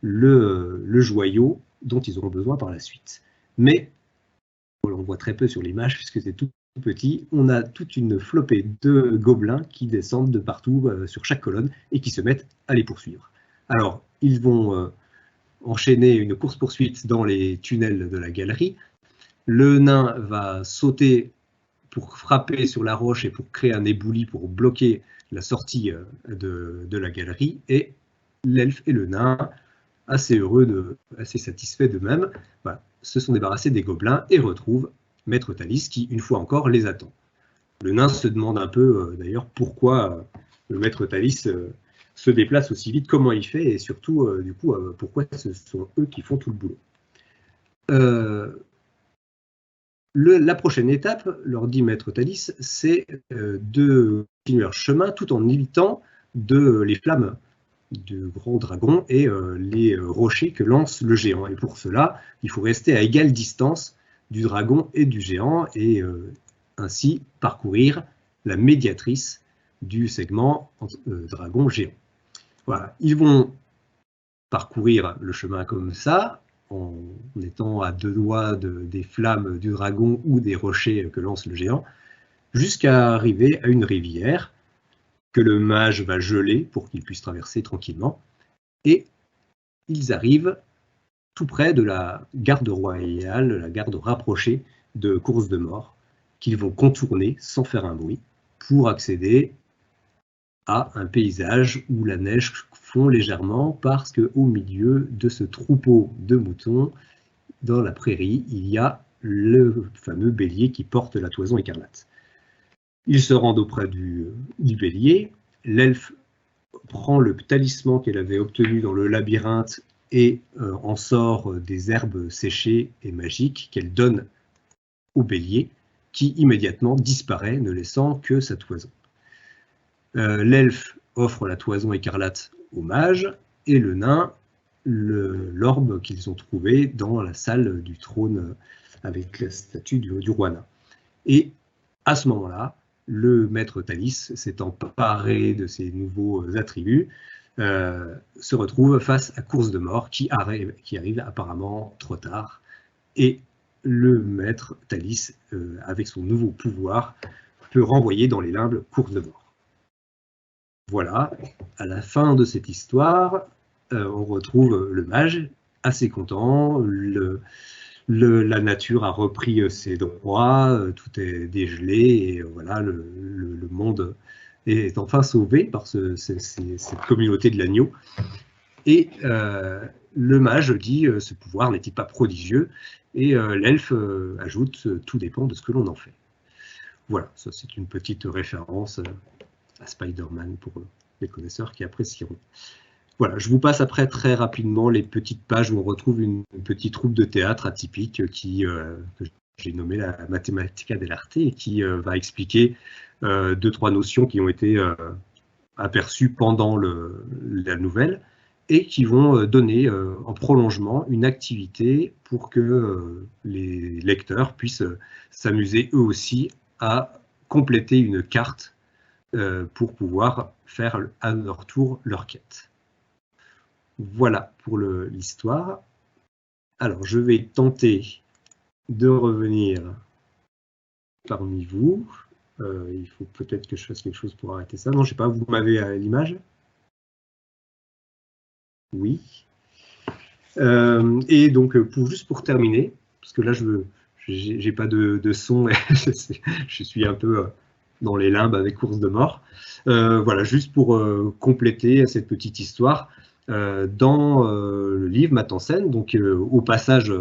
le joyau dont ils auront besoin par la suite. Mais, on voit très peu sur l'image puisque c'est tout petit, on a toute une flopée de gobelins qui descendent de partout sur chaque colonne et qui se mettent à les poursuivre. Alors, ils vont enchaîner une course-poursuite dans les tunnels de la galerie. Le nain va sauter pour frapper sur la roche et pour créer un éboulis pour bloquer la sortie de la galerie. Et l'elfe et le nain, assez heureux, assez satisfaits d'eux-mêmes, se sont débarrassés des gobelins et retrouvent Maître Thalys qui, une fois encore, les attend. Le nain se demande un peu, d'ailleurs, pourquoi le Maître Thalys se déplace aussi vite, comment il fait, et surtout, pourquoi ce sont eux qui font tout le boulot. La prochaine étape, leur dit Maître Thalys, c'est de continuer leur chemin tout en évitant les flammes du grand dragon et les rochers que lance le géant. Et pour cela, il faut rester à égale distance du dragon et du géant et ainsi parcourir la médiatrice du segment dragon-géant. Voilà, ils vont parcourir le chemin comme ça, en étant à deux doigts des flammes du dragon ou des rochers que lance le géant, jusqu'à arriver à une rivière que le mage va geler pour qu'il puisse traverser tranquillement. Et ils arrivent tout près de la garde royale, la garde rapprochée de Course de Mort, qu'ils vont contourner sans faire un bruit pour accéder à un paysage où la neige fond légèrement parce qu'au milieu de ce troupeau de moutons, dans la prairie, il y a le fameux bélier qui porte la toison écarlate. Ils se rendent auprès du bélier, l'elfe prend le talisman qu'elle avait obtenu dans le labyrinthe et en sort des herbes séchées et magiques qu'elle donne au bélier, qui immédiatement disparaît, ne laissant que sa toison. L'elfe offre la toison écarlate au mage, et le nain l'orbe qu'ils ont trouvé dans la salle du trône avec la statue du roi nain. Et à ce moment-là, le maître Thalys, s'étant paré de ses nouveaux attributs, se retrouve face à Course de Mort qui arrive apparemment trop tard. Et le maître Thalys, avec son nouveau pouvoir, peut renvoyer dans les limbes Course de Mort. Voilà, à la fin de cette histoire, on retrouve le mage assez content, la nature a repris ses droits, tout est dégelé, et voilà, le monde est enfin sauvé par cette communauté de l'agneau. Et le mage dit ce pouvoir n'est-il pas prodigieux, et l'elfe ajoute tout dépend de ce que l'on en fait. Voilà, ça c'est une petite référence à Spider-Man pour les connaisseurs qui apprécieront. Voilà, je vous passe après très rapidement les petites pages où on retrouve une petite troupe de théâtre atypique que j'ai nommée la Mathematica dell'arte et qui va expliquer 2-3 notions qui ont été aperçues pendant la nouvelle et qui vont donner en prolongement une activité pour que les lecteurs puissent s'amuser eux aussi à compléter une carte pour pouvoir faire à leur tour leur quête. Voilà pour l'histoire. Alors, je vais tenter de revenir parmi vous. Il faut peut-être que je fasse quelque chose pour arrêter ça. Non, je ne sais pas, vous m'avez à l'image? Oui. Et donc, juste pour terminer, parce que là, je n'ai pas de son, et je suis un peu dans les limbes avec Course de Mort. Voilà, juste pour compléter cette petite histoire. Dans le livre Math en scène, donc au passage,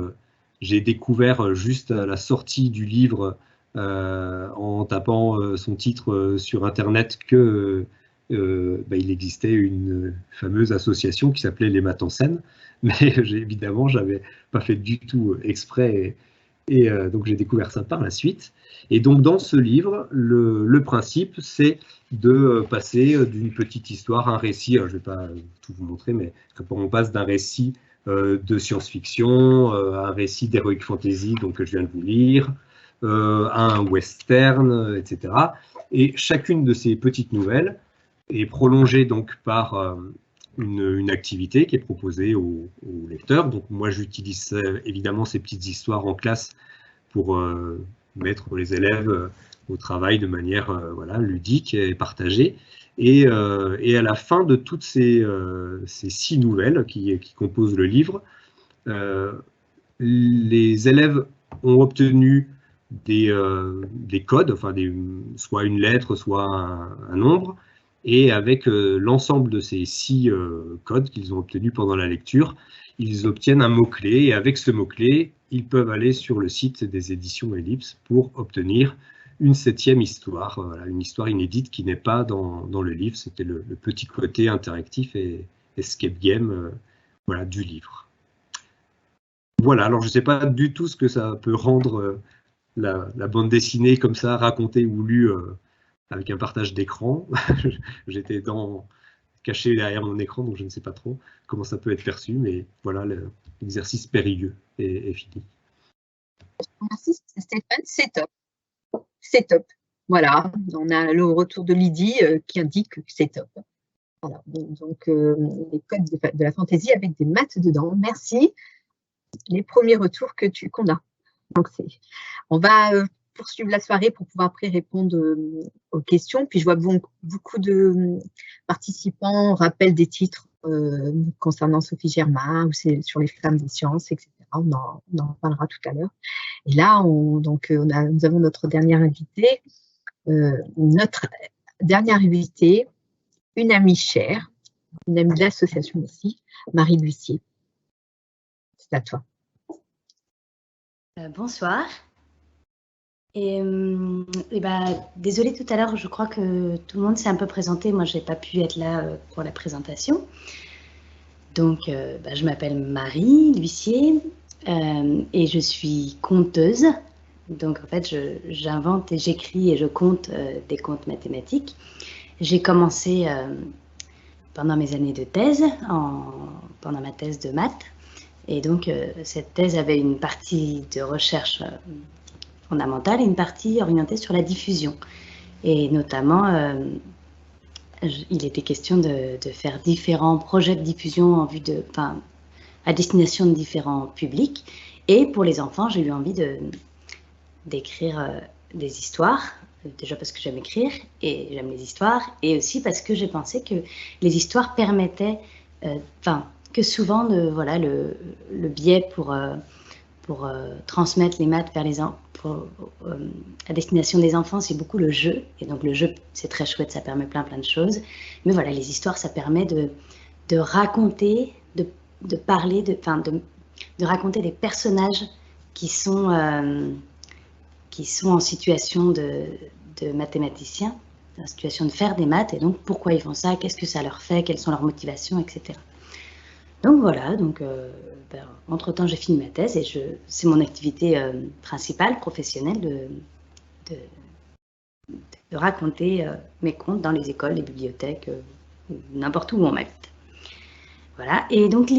j'ai découvert juste à la sortie du livre, en tapant son titre sur Internet, que il existait une fameuse association qui s'appelait les Math en scène, mais évidemment, j'avais pas fait du tout exprès, et donc j'ai découvert ça par la suite. Et donc dans ce livre, le principe, c'est de passer d'une petite histoire, un récit, alors je ne vais pas tout vous montrer, mais on passe d'un récit de science-fiction à un récit d'heroic fantasy, donc que je viens de vous lire, à un western, etc. Et chacune de ces petites nouvelles est prolongée donc par une activité qui est proposée aux lecteurs. Donc moi j'utilise évidemment ces petites histoires en classe pour mettre les élèves au travail de manière voilà, ludique et partagée. Et à la fin de toutes ces 6 nouvelles qui composent le livre, les élèves ont obtenu des codes, enfin soit une lettre, soit un nombre, et avec l'ensemble de ces 6 codes qu'ils ont obtenus pendant la lecture, ils obtiennent un mot-clé, et avec ce mot-clé, ils peuvent aller sur le site des éditions Ellipse pour obtenir une 7e histoire, voilà, une histoire inédite qui n'est pas dans le livre. C'était le petit côté interactif et escape game voilà, du livre. Voilà, alors je ne sais pas du tout ce que ça peut rendre la bande dessinée comme ça, racontée ou lue avec un partage d'écran. J'étais caché derrière mon écran, donc je ne sais pas trop comment ça peut être perçu, mais voilà, l'exercice périlleux est fini. Merci Stéphane, c'est top. C'est top. Voilà, on a le retour de Lydie qui indique que c'est top. Voilà, donc les codes de la fantaisie avec des maths dedans. Merci. Les premiers retours qu'on a. Donc on va poursuivre la soirée pour pouvoir après répondre aux questions. Puis je vois beaucoup de participants rappellent des titres concernant Sophie Germain, ou c'est sur les femmes des sciences, etc. On en parlera tout à l'heure. Et là, nous avons notre dernière invitée, une amie chère, une amie de l'association aussi, Marie Lucier. C'est à toi. Bonsoir. Désolée, tout à l'heure, je crois que tout le monde s'est un peu présenté. Moi, je n'ai pas pu être là pour la présentation. Donc, je m'appelle Marie l'huissier et je suis conteuse. Donc, en fait, j'invente et j'écris et je compte des contes mathématiques. J'ai commencé pendant mes années de thèse, pendant ma thèse de maths. Et donc, cette thèse avait une partie de recherche fondamentale et une partie orientée sur la diffusion. Et notamment, il était question de faire différents projets de diffusion à destination de différents publics. Et pour les enfants, j'ai eu envie d'écrire des histoires, déjà parce que j'aime écrire et j'aime les histoires, et aussi parce que j'ai pensé que les histoires permettaient, que souvent, le biais pour transmettre les maths vers à destination des enfants, c'est beaucoup le jeu. Et donc le jeu, c'est très chouette, ça permet plein de choses. Mais voilà, les histoires, ça permet de raconter, de parler, de raconter des personnages qui sont en situation de mathématiciens, en situation de faire des maths, et donc pourquoi ils font ça, qu'est-ce que ça leur fait, quelles sont leurs motivations, etc. Donc voilà, entre-temps j'ai fini ma thèse et c'est mon activité principale, professionnelle, de raconter mes contes dans les écoles, les bibliothèques, n'importe où on m'invite. Voilà, et donc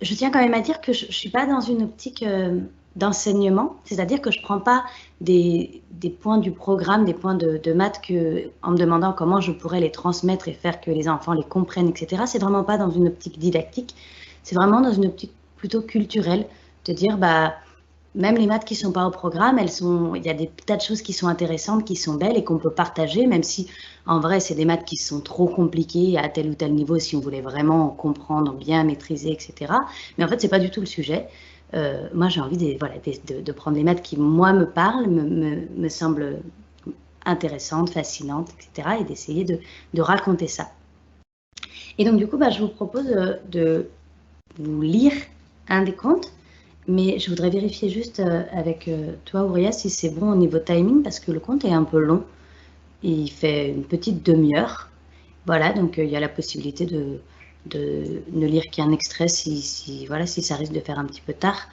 je tiens quand même à dire que je ne suis pas dans une optique d'enseignement, c'est-à-dire que je ne prends pas des points du programme, des points de maths en me demandant comment je pourrais les transmettre et faire que les enfants les comprennent, etc. C'est vraiment pas dans une optique didactique, c'est vraiment dans une optique plutôt culturelle, de dire même les maths qui ne sont pas au programme, il y a des tas de choses qui sont intéressantes, qui sont belles et qu'on peut partager, même si en vrai c'est des maths qui sont trop compliquées à tel ou tel niveau si on voulait vraiment comprendre, bien maîtriser, etc. Mais en fait c'est pas du tout le sujet. Moi j'ai envie de prendre des maths qui moi me parlent, me semblent intéressantes, fascinantes, etc. et d'essayer de raconter ça. Et donc du coup je vous propose de vous lire un des contes, mais je voudrais vérifier juste avec toi Ouria si c'est bon au niveau timing, parce que le conte est un peu long, il fait une petite demi-heure. Voilà, donc il y a la possibilité de ne lire qu'un extrait si ça risque de faire un petit peu tard.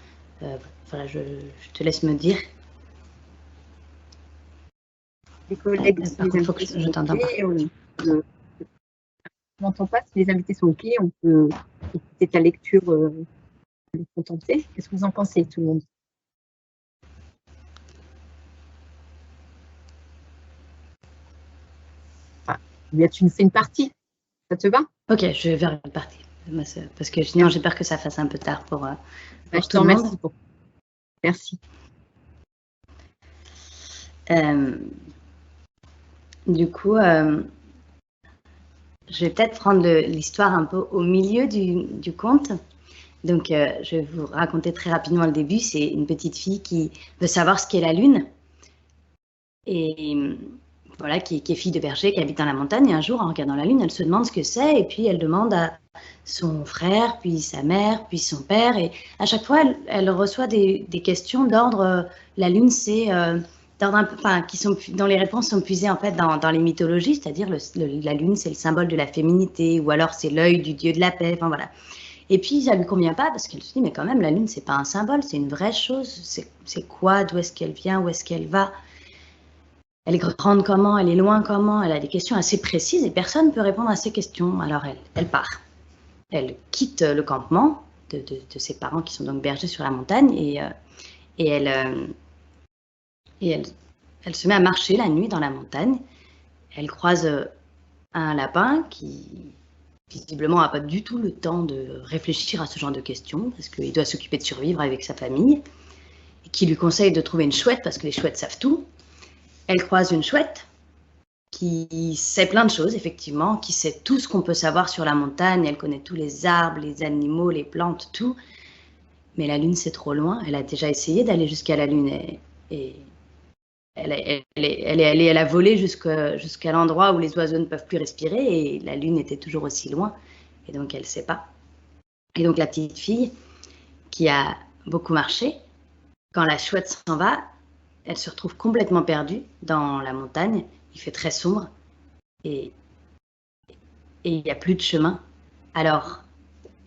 Voilà, je te laisse me dire. Les collègues, Par contre, il faut que je t'entends pas. Je m'entends pas, si les invités sont OK, on peut écouter ta lecture, nous contenter. Qu'est-ce que vous en pensez, tout le monde? Bien, tu nous fais une partie, ça te va? Ok, je vais faire une partie. Parce que sinon, j'ai peur que ça fasse un peu tard pour je te remercie. Merci. Du coup, je vais peut-être prendre l'histoire un peu au milieu du conte. Donc, je vais vous raconter très rapidement le début. C'est une petite fille qui veut savoir ce qu'est la Lune. Et voilà, qui est fille de berger, qui habite dans la montagne. Et un jour, en regardant la Lune, elle se demande ce que c'est. Et puis, elle demande à son frère, puis sa mère, puis son père. Et à chaque fois, elle reçoit des questions d'ordre la Lune, c'est dont les réponses sont puisées en fait dans les mythologies, c'est-à-dire la Lune, c'est le symbole de la féminité, ou alors c'est l'œil du dieu de la paix. Enfin voilà. Et puis, ça lui convient pas parce qu'elle se dit, mais quand même, la Lune, c'est pas un symbole, c'est une vraie chose. C'est quoi? D'où est-ce qu'elle vient? Où est-ce qu'elle va? Elle est grande comment? Elle est loin comment? Elle a des questions assez précises et personne ne peut répondre à ces questions. Alors, elle part. Elle quitte le campement de ses parents qui sont donc bergers sur la montagne et elle se met à marcher la nuit dans la montagne. Elle croise un lapin qui visiblement n'a pas du tout le temps de réfléchir à ce genre de questions parce qu'il doit s'occuper de survivre avec sa famille, et qui lui conseille de trouver une chouette parce que les chouettes savent tout. Elle croise une chouette qui sait plein de choses, effectivement, qui sait tout ce qu'on peut savoir sur la montagne. Elle connaît tous les arbres, les animaux, les plantes, tout. Mais la Lune, c'est trop loin. Elle a déjà essayé d'aller jusqu'à la Lune et elle a volé jusqu'à l'endroit où les oiseaux ne peuvent plus respirer et la Lune était toujours aussi loin. Et donc, elle ne sait pas. Et donc, la petite fille, qui a beaucoup marché, Quand la chouette s'en va, elle se retrouve complètement perdue dans la montagne. Il fait très sombre et il n'y a plus de chemin. Alors,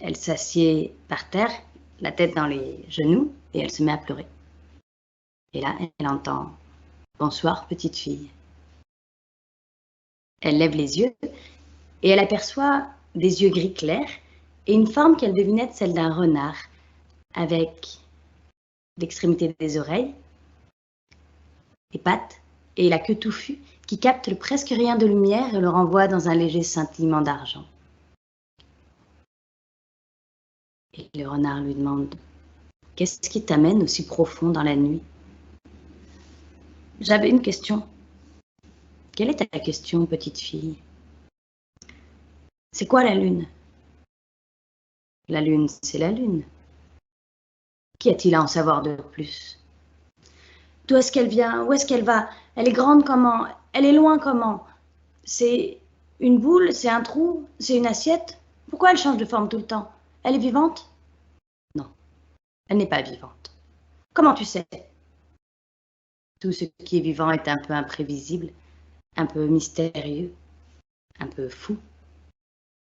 elle s'assied par terre, la tête dans les genoux, et elle se met à pleurer. Et là, elle entend « Bonsoir, petite fille ». Elle lève les yeux et elle aperçoit des yeux gris clairs et une forme qu'elle devinait être celle d'un renard, avec l'extrémité des oreilles, les pattes et la queue touffue qui capte le presque rien de lumière et le renvoie dans un léger scintillement d'argent. Et le renard lui demande « Qu'est-ce qui t'amène aussi profond dans la nuit ?» J'avais une question. Quelle est ta question, petite fille? C'est quoi la lune? La lune, c'est la lune. Qu'y a-t-il à en savoir de plus? D'où est-ce qu'elle vient? Où est-ce qu'elle va? Elle est grande comment? Elle est loin comment? C'est une boule? C'est un trou? C'est une assiette? Pourquoi elle change de forme tout le temps? Elle est vivante? Non, elle n'est pas vivante. Comment tu sais? Tout ce qui est vivant est un peu imprévisible, un peu mystérieux, un peu fou.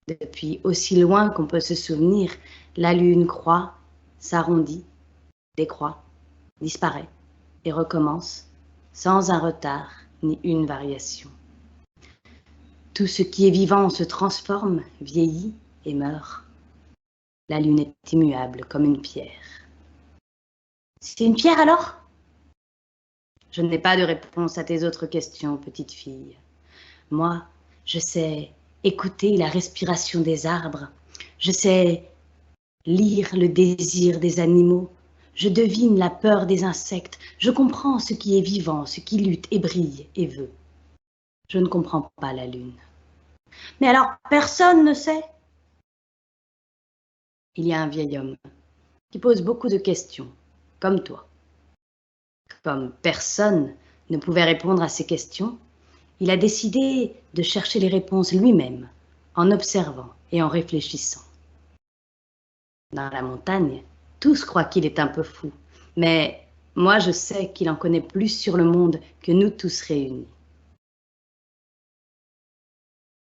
Depuis aussi loin qu'on peut se souvenir, la lune croît, s'arrondit, décroît, disparaît et recommence sans un retard ni une variation. Tout ce qui est vivant se transforme, vieillit et meurt. La lune est immuable comme une pierre. C'est une pierre alors? Je n'ai pas de réponse à tes autres questions, petite fille. Moi, je sais écouter la respiration des arbres. Je sais lire le désir des animaux. Je devine la peur des insectes. Je comprends ce qui est vivant, ce qui lutte et brille et veut. Je ne comprends pas la lune. Mais alors, personne ne sait. Il y a un vieil homme qui pose beaucoup de questions, comme toi. Comme personne ne pouvait répondre à ces questions, il a décidé de chercher les réponses lui-même, en observant et en réfléchissant. Dans la montagne, tous croient qu'il est un peu fou, mais moi je sais qu'il en connaît plus sur le monde que nous tous réunis.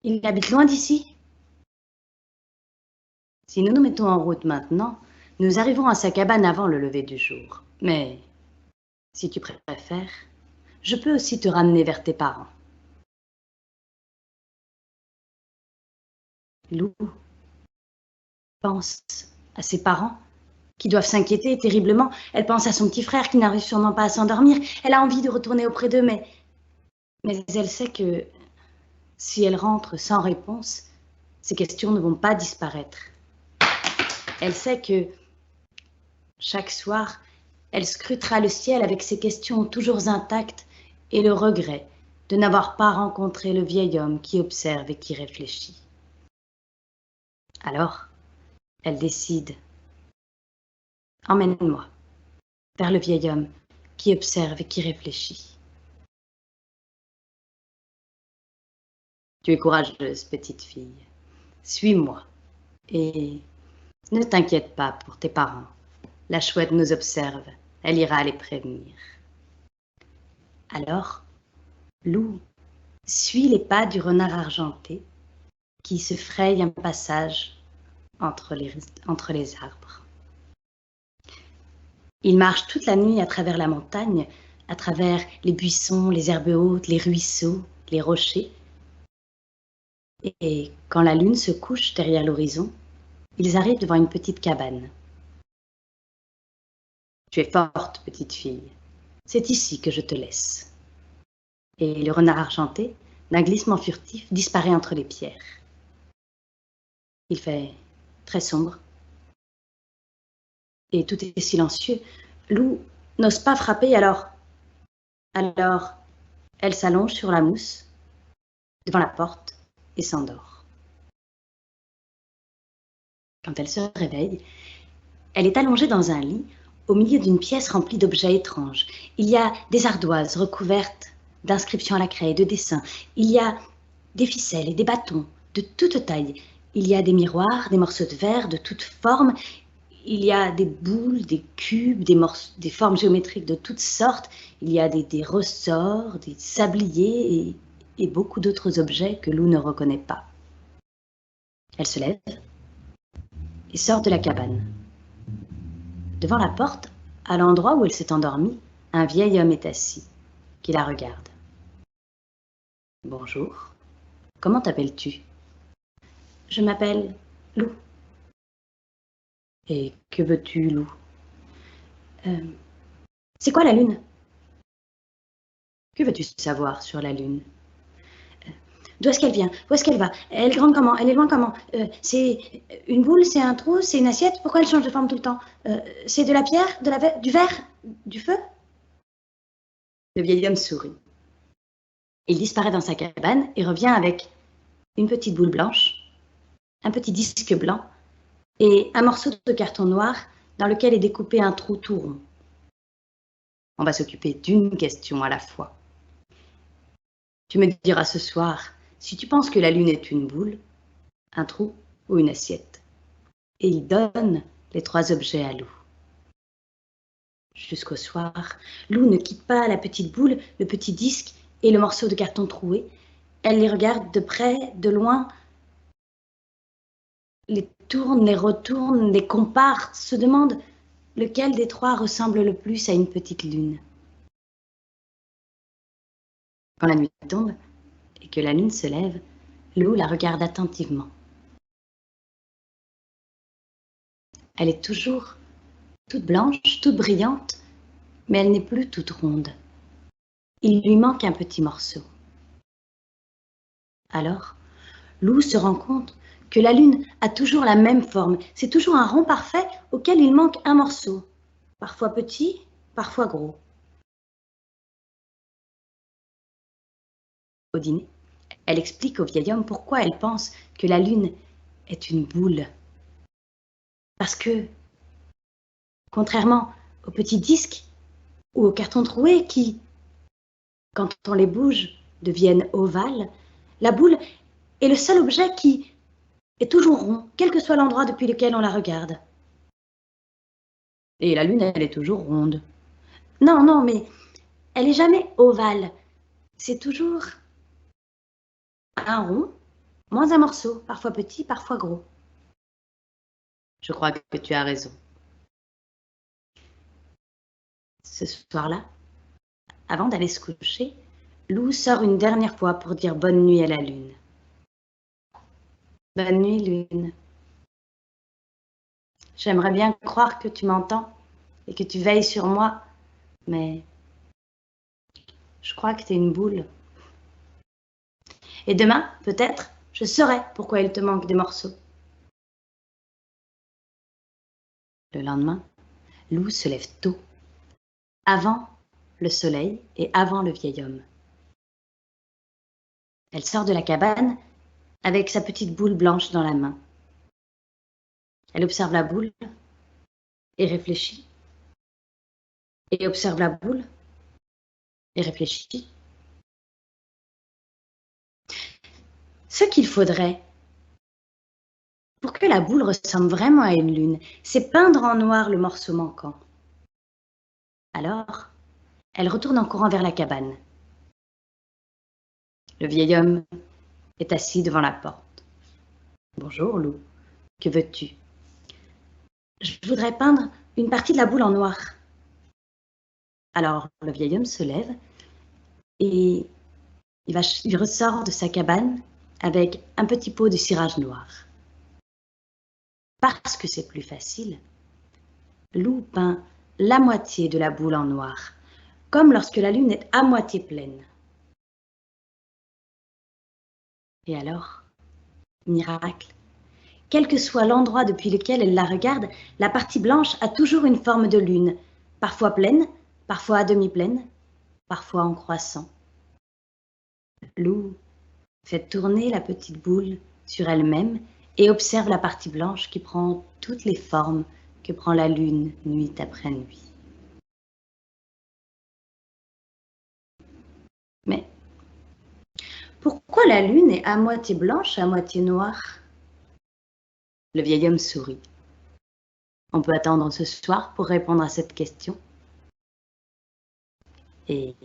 Il habite loin d'ici. Si nous nous mettons en route maintenant, nous arriverons à sa cabane avant le lever du jour. Mais si tu préfères, je peux aussi te ramener vers tes parents. Lou pense à ses parents qui doivent s'inquiéter terriblement. Elle pense à son petit frère qui n'arrive sûrement pas à s'endormir. Elle a envie de retourner auprès d'eux, mais elle sait que si elle rentre sans réponse, ces questions ne vont pas disparaître. Elle sait que chaque soir, elle scrutera le ciel avec ses questions toujours intactes et le regret de n'avoir pas rencontré le vieil homme qui observe et qui réfléchit. Alors, elle décide « Emmène-moi vers le vieil homme qui observe et qui réfléchit. » Tu es courageuse, petite fille. Suis-moi et ne t'inquiète pas pour tes parents. La chouette nous observe, elle ira les prévenir. Alors, Lou suit les pas du renard argenté qui se fraye un passage entre les arbres. Il marche toute la nuit à travers la montagne, à travers les buissons, les herbes hautes, les ruisseaux, les rochers. Et quand la lune se couche derrière l'horizon, ils arrivent devant une petite cabane. Tu es forte, petite fille. C'est ici que je te laisse. Et le renard argenté, d'un glissement furtif, disparaît entre les pierres. Il fait très sombre. Et tout est silencieux. Lou n'ose pas frapper, alors elle s'allonge sur la mousse, devant la porte, et s'endort. Quand elle se réveille, elle est allongée dans un lit, au milieu d'une pièce remplie d'objets étranges. Il y a des ardoises recouvertes d'inscriptions à la craie et de dessins. Il y a des ficelles et des bâtons de toute taille. Il y a des miroirs, des morceaux de verre de toutes formes. il y a des boules, des cubes, des formes géométriques de toutes sortes. Il y a des ressorts, des sabliers et beaucoup d'autres objets que Lou ne reconnaît pas. Elle se lève et sort de la cabane. Devant la porte, à l'endroit où elle s'est endormie, un vieil homme est assis, qui la regarde. « Bonjour, comment t'appelles-tu »« Je m'appelle Lou. »« Et que veux-tu, Lou ?»« C'est quoi la lune ?»« Que veux-tu savoir sur la lune ?»« D'où est-ce qu'elle vient? Où est-ce qu'elle va? Elle est grande comment? Elle est loin comment? C'est une boule? C'est un trou? C'est une assiette? Pourquoi elle change de forme tout le temps? C'est de la pierre? Du verre? Du feu ?» Le vieil homme sourit. Il disparaît dans sa cabane et revient avec une petite boule blanche, un petit disque blanc et un morceau de carton noir dans lequel est découpé un trou tout rond. On va s'occuper d'une question à la fois. Tu me diras ce soir si tu penses que la lune est une boule, un trou ou une assiette. Et il donne les 3 objets à Lou. Jusqu'au soir, Lou ne quitte pas la petite boule, le petit disque et le morceau de carton troué. Elle les regarde de près, de loin, les tourne, les retourne, les compare, se demande lequel des 3 ressemble le plus à une petite lune. Quand la nuit tombe et que la lune se lève, Lou la regarde attentivement. Elle est toujours toute blanche, toute brillante, mais elle n'est plus toute ronde. Il lui manque un petit morceau. Alors, Lou se rend compte que la lune a toujours la même forme. C'est toujours un rond parfait auquel il manque un morceau, parfois petit, parfois gros. Au dîner, elle explique au vieil homme pourquoi elle pense que la lune est une boule. Parce que, contrairement aux petits disques ou aux cartons troués qui, quand on les bouge, deviennent ovales, la boule est le seul objet qui est toujours rond, quel que soit l'endroit depuis lequel on la regarde. Et la lune, elle est toujours ronde. Non, mais elle n'est jamais ovale. C'est toujours un rond, moins un morceau, parfois petit, parfois gros. Je crois que tu as raison. Ce soir-là, avant d'aller se coucher, Lou sort une dernière fois pour dire bonne nuit à la lune. Bonne nuit, lune. J'aimerais bien croire que tu m'entends et que tu veilles sur moi, mais je crois que tu es une boule. Et demain, peut-être, je saurai pourquoi il te manque des morceaux. Le lendemain, Lou se lève tôt, avant le soleil et avant le vieil homme. Elle sort de la cabane avec sa petite boule blanche dans la main. Elle observe la boule et réfléchit. Et observe la boule et réfléchit. Ce qu'il faudrait pour que la boule ressemble vraiment à une lune, c'est peindre en noir le morceau manquant. Alors, elle retourne en courant vers la cabane. Le vieil homme est assis devant la porte. « Bonjour, Lou. Que veux-tu » ? « Je voudrais peindre une partie de la boule en noir. » Alors, le vieil homme se lève et il ressort de sa cabane avec un petit pot de cirage noir. Parce que c'est plus facile, Lou peint la moitié de la boule en noir, comme lorsque la lune est à moitié pleine. Et alors, miracle, quel que soit l'endroit depuis lequel elle la regarde, la partie blanche a toujours une forme de lune, parfois pleine, parfois à demi pleine, parfois en croissant. Lou fait tourner la petite boule sur elle-même et observe la partie blanche qui prend toutes les formes que prend la lune nuit après nuit. Mais pourquoi la lune est à moitié blanche, à moitié noire ? Le vieil homme sourit. On peut attendre ce soir pour répondre à cette question. Et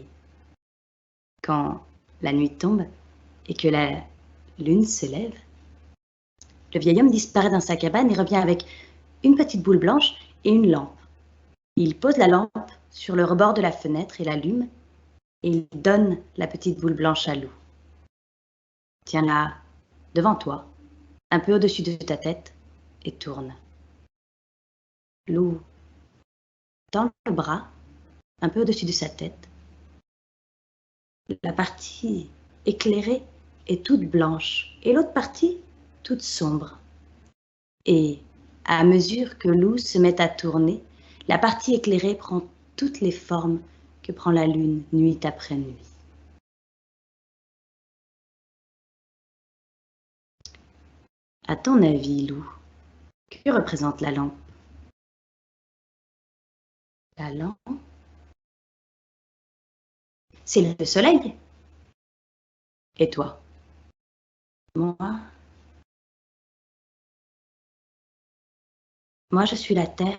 quand la nuit tombe et que la lune se lève, le vieil homme disparaît dans sa cabane et revient avec une petite boule blanche et une lampe. Il pose la lampe sur le rebord de la fenêtre et l'allume, et il donne la petite boule blanche à Lou. Tiens-la devant toi, un peu au-dessus de ta tête, et tourne. Lou tend le bras, un peu au-dessus de sa tête. La partie éclairée est toute blanche, et l'autre partie toute sombre. Et à mesure que Lou se met à tourner, la partie éclairée prend toutes les formes que prend la lune nuit après nuit. À ton avis, Lou, que représente la lampe? La lampe, c'est le soleil. Et toi? Moi, je suis la terre.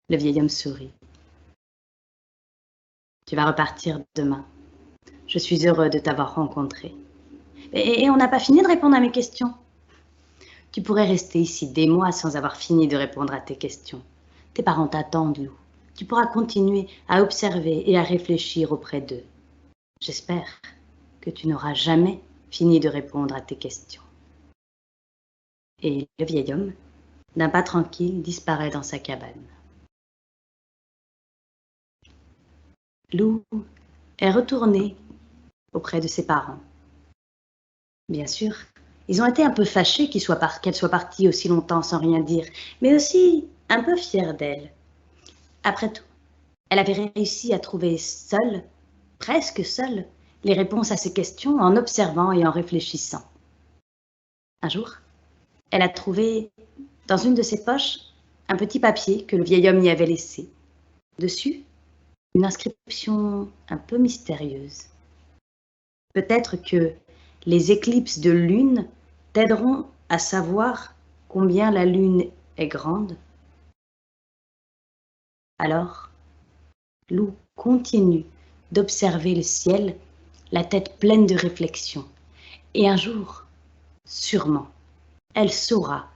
Le vieil homme sourit. Tu vas repartir demain. Je suis heureux de t'avoir rencontré. Et on n'a pas fini de répondre à mes questions. Tu pourrais rester ici des mois sans avoir fini de répondre à tes questions. Tes parents t'attendent, Lou. Tu pourras continuer à observer et à réfléchir auprès d'eux. J'espère que tu n'auras jamais fini de répondre à tes questions. Et le vieil homme, d'un pas tranquille, disparaît dans sa cabane. Lou est retournée auprès de ses parents. Bien sûr, ils ont été un peu fâchés qu'elle soit partie aussi longtemps sans rien dire, mais aussi un peu fiers d'elle. Après tout, elle avait réussi à trouver seule, presque seule, les réponses à ses questions en observant et en réfléchissant. Un jour, elle a trouvé dans une de ses poches un petit papier que le vieil homme y avait laissé. Dessus, une inscription un peu mystérieuse. Peut-être que les éclipses de lune t'aideront à savoir combien la lune est grande. Alors, Lou continue d'observer le ciel, la tête pleine de réflexions. Et un jour, sûrement, elle saura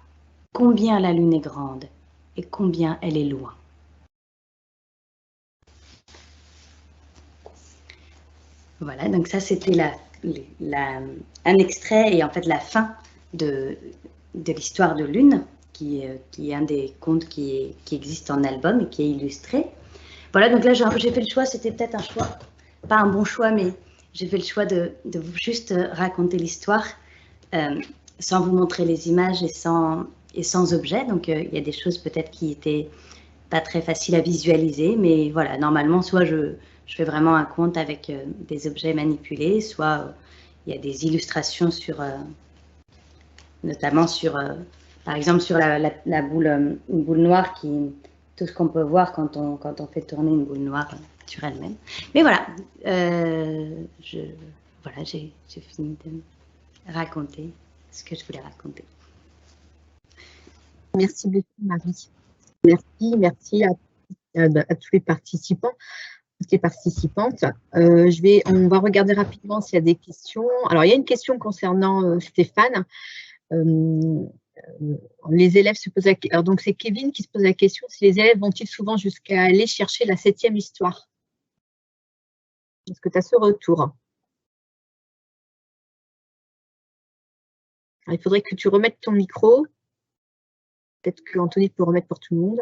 combien la lune est grande et combien elle est loin. Voilà, donc ça c'était un extrait et en fait la fin de l'histoire de Lune, qui est un des contes qui existe en album et qui est illustré. Voilà, donc là j'ai fait le choix, c'était peut-être un choix, pas un bon choix, mais j'ai fait le choix de vous juste raconter l'histoire sans vous montrer les images et sans objet. Donc il y a des choses peut-être qui étaient pas très faciles à visualiser, mais voilà, normalement soit je fais vraiment un conte avec des objets manipulés, soit il y a des illustrations notamment par exemple sur la boule, une boule noire tout ce qu'on peut voir quand on fait tourner une boule noire sur elle-même. Mais voilà, j'ai fini de raconter ce que je voulais raconter. Merci beaucoup, Marie. Merci à tous les participants, toutes les participantes. On va regarder rapidement s'il y a des questions. Alors, il y a une question concernant Stéphane. Les élèves se posent alors donc c'est Kevin qui se pose la question, si les élèves vont-ils souvent jusqu'à aller chercher la 7e histoire? Est-ce que tu as ce retour? Alors, il faudrait que tu remettes ton micro. Peut-être que Anthony peut remettre pour tout le monde.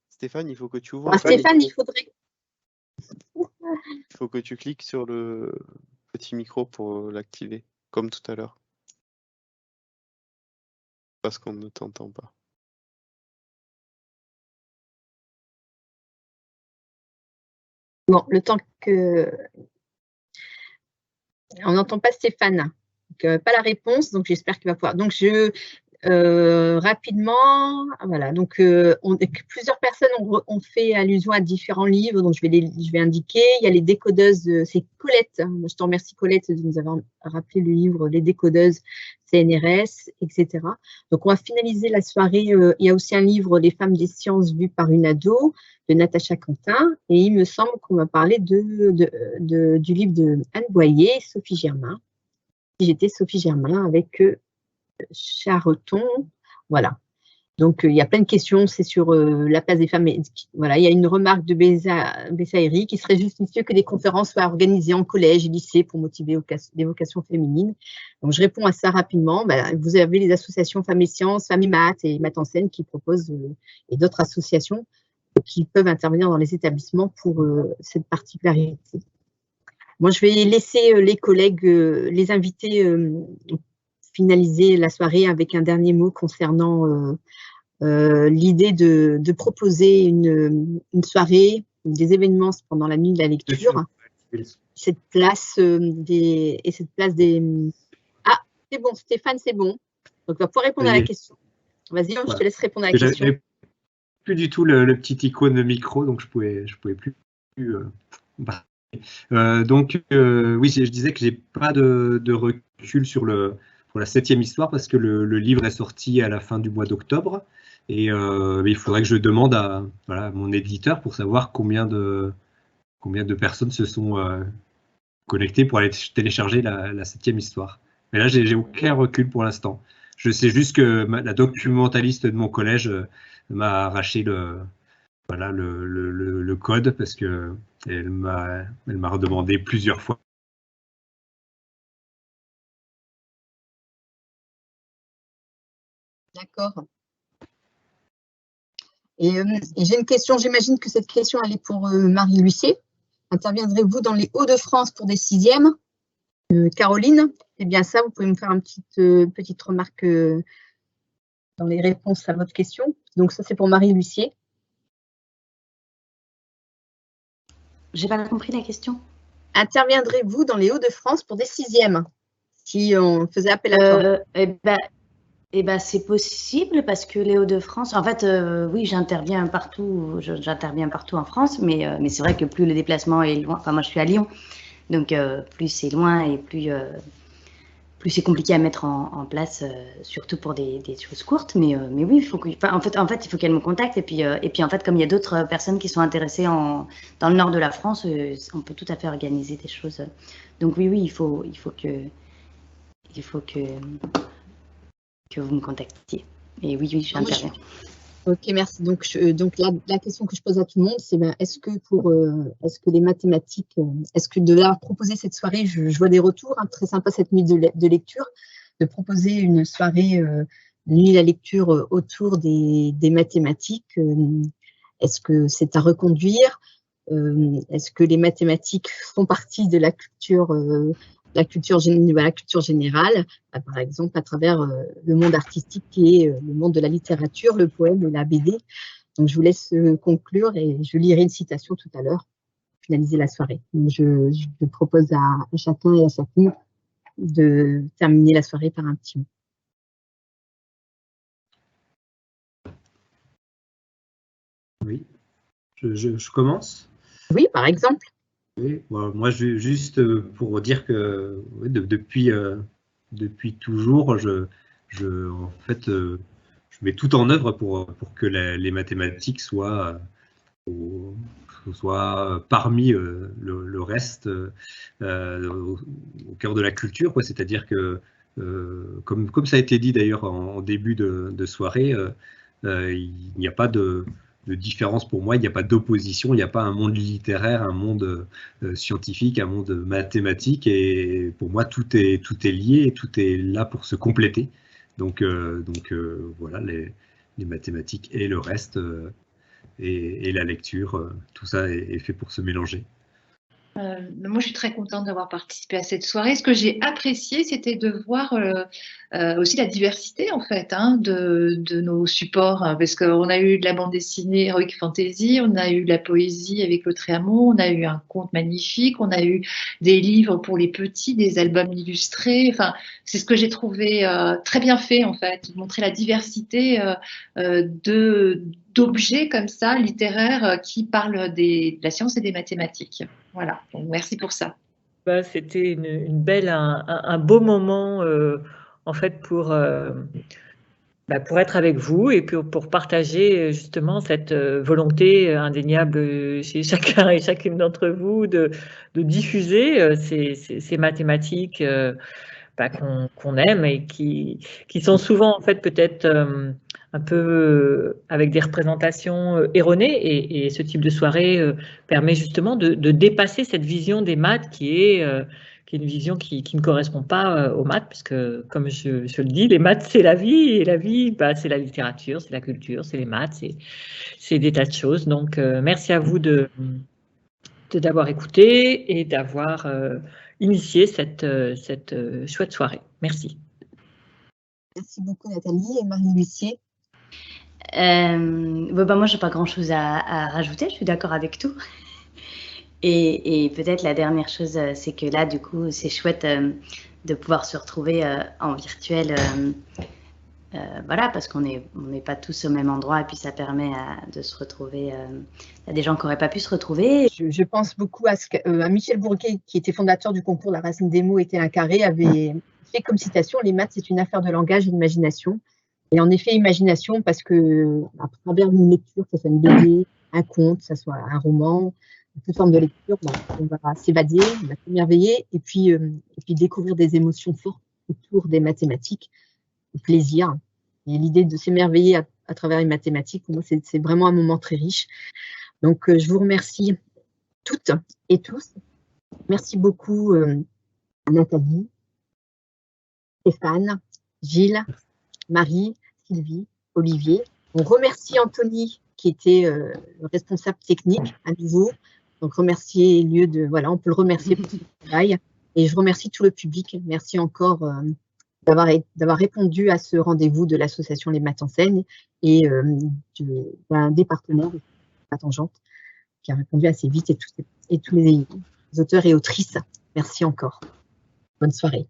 Stéphane, il faut que tu ouvres. Stéphane, il faudrait. Il faut que tu cliques sur le petit micro pour l'activer, comme tout à l'heure. Parce qu'on ne t'entend pas. Bon, le temps que... On n'entend pas Stéphane, donc, pas la réponse, donc j'espère qu'il va pouvoir. Donc, rapidement, voilà, donc plusieurs personnes ont fait allusion à différents livres, donc je vais indiquer. Il y a les décodeuses, c'est Colette, hein, je te remercie Colette de nous avoir rappelé le livre Les décodeuses CNRS, etc. Donc on va finaliser la soirée, il y a aussi un livre Les femmes des sciences vues par une ado de Natacha Quentin, et il me semble qu'on va parler du livre de Anne Boyer, Sophie Germain. J'étais Sophie Germain avec Charreton, voilà. Donc, il y a plein de questions, c'est sur la place des femmes. Voilà, il y a une remarque de Bessaïri qui serait judicieux que des conférences soient organisées en collège et lycée pour motiver des vocations féminines. Donc, je réponds à ça rapidement. Vous avez les associations Femmes et Sciences, Femmes et Maths et Maths en scène qui proposent, et d'autres associations qui peuvent intervenir dans les établissements pour cette particularité. Moi, je vais laisser les collègues, les invités finaliser la soirée avec un dernier mot concernant l'idée de proposer une soirée, des événements pendant la nuit de la lecture. Cette place des... Ah, c'est bon, Stéphane, c'est bon. Donc, on va pouvoir répondre à la question. Vas-y, je te laisse répondre à la question. J'avais plus du tout le petit icône de micro, donc je pouvais plus donc, oui, je disais que j'ai pas de recul pour la 7e histoire parce que le livre est sorti à la fin du mois d'octobre et il faudrait que je demande à mon éditeur pour savoir combien de personnes se sont connectées pour aller télécharger la 7e histoire. Mais là, j'ai aucun recul pour l'instant. Je sais juste que la documentaliste de mon collège m'a arraché le code parce que elle m'a redemandé plusieurs fois. D'accord. Et j'ai une question, j'imagine que cette question elle est pour Marie Lucier. Interviendrez-vous dans les Hauts-de-France pour des 6e? Caroline, c'est bien ça, vous pouvez me faire une petite remarque dans les réponses à votre question. Donc ça c'est pour Marie Lucier. J'ai pas compris la question. Interviendrez-vous dans les Hauts-de-France pour des 6e si on faisait appel à toi? C'est possible parce que les Hauts-de-France, en fait, oui, j'interviens partout en France, mais c'est vrai que plus le déplacement est loin, enfin moi je suis à Lyon, donc plus c'est loin et plus c'est compliqué à mettre en place, surtout pour des choses courtes, mais oui, il faut il faut qu'elle me contacte et puis en fait comme il y a d'autres personnes qui sont intéressées dans le nord de la France, on peut tout à fait organiser des choses. Donc oui, il faut que vous me contactiez. Et oui, j'interviens. Ok, merci. Donc la question que je pose à tout le monde, c'est est-ce que les mathématiques, est-ce que de là proposer cette soirée, je vois des retours, hein, très sympa cette nuit de lecture, de proposer une soirée nuit de la lecture autour des mathématiques. Est-ce que c'est à reconduire? Est-ce que les mathématiques font partie de la culture générale, par exemple à travers le monde artistique qui est le monde de la littérature, le poème et la BD. Donc je vous laisse conclure et je lirai une citation tout à l'heure pour finaliser la soirée. Donc, je propose à chacun et à chacune de terminer la soirée par un petit mot. Oui, je commence. Oui, par exemple. Oui, moi, juste pour dire que depuis toujours, je mets tout en œuvre pour que les mathématiques soient parmi le reste au cœur de la culture, c'est-à-dire que, comme ça a été dit d'ailleurs en début de soirée, il n'y a pas de différence pour moi, il n'y a pas d'opposition, il n'y a pas un monde littéraire, un monde scientifique, un monde mathématique, et pour moi tout est lié, et tout est là pour se compléter. Donc voilà, les mathématiques et le reste, et la lecture, tout ça est fait pour se mélanger. Moi, je suis très contente d'avoir participé à cette soirée. Ce que j'ai apprécié, c'était de voir aussi la diversité, en fait, de nos supports, parce qu'on a eu de la bande dessinée Heroic Fantasy, on a eu de la poésie avec Audrey Hamon, on a eu un conte magnifique, on a eu des livres pour les petits, des albums illustrés. Enfin, c'est ce que j'ai trouvé très bien fait, en fait, montrer la diversité d'objets comme ça, littéraires, qui parlent de la science et des mathématiques. Voilà, donc merci pour ça. C'était une belle, un beau moment en fait pour être avec vous et pour partager justement cette volonté indéniable chez chacun et chacune d'entre vous de diffuser ces mathématiques qu'on aime et qui sont souvent en fait peut-être un peu avec des représentations erronées et ce type de soirée permet justement de dépasser cette vision des maths qui est une vision qui ne correspond pas aux maths, puisque comme je le dis, les maths c'est la vie et la vie c'est la littérature, c'est la culture, c'est les maths, c'est des tas de choses. Donc merci à vous d'avoir écouté et d'avoir initié cette chouette soirée. Merci. Merci beaucoup Nathalie et Marie Lucier. Moi, je n'ai pas grand-chose à rajouter, je suis d'accord avec tout. Et peut-être la dernière chose, c'est que là, du coup, c'est chouette de pouvoir se retrouver en virtuel, parce qu'on n'est pas tous au même endroit et puis ça permet de se retrouver à des gens qui n'auraient pas pu se retrouver. Je pense beaucoup à Michel Bourguet, qui était fondateur du concours La racine des mots était un carré, avait fait comme citation « Les maths, c'est une affaire de langage et d'imagination ». Et en effet, imagination, parce que à travers une lecture, que ce soit une BD, un conte, que ce soit un roman, toute forme de lecture, on va s'évader, on va s'émerveiller et puis découvrir des émotions fortes autour des mathématiques, le plaisir. Et l'idée de s'émerveiller à travers les mathématiques, pour moi, c'est vraiment un moment très riche. Donc, je vous remercie toutes et tous. Merci beaucoup Nathalie, Stéphane, Gilles, Marie, Sylvie, Olivier. On remercie Anthony qui était le responsable technique à nouveau. Donc remercier on peut le remercier pour son travail. Et je remercie tout le public. Merci encore d'avoir répondu à ce rendez-vous de l'association Les Maths Enseignent et des partenaires, la Tangente, qui a répondu assez vite et tous les auteurs et autrices. Merci encore. Bonne soirée.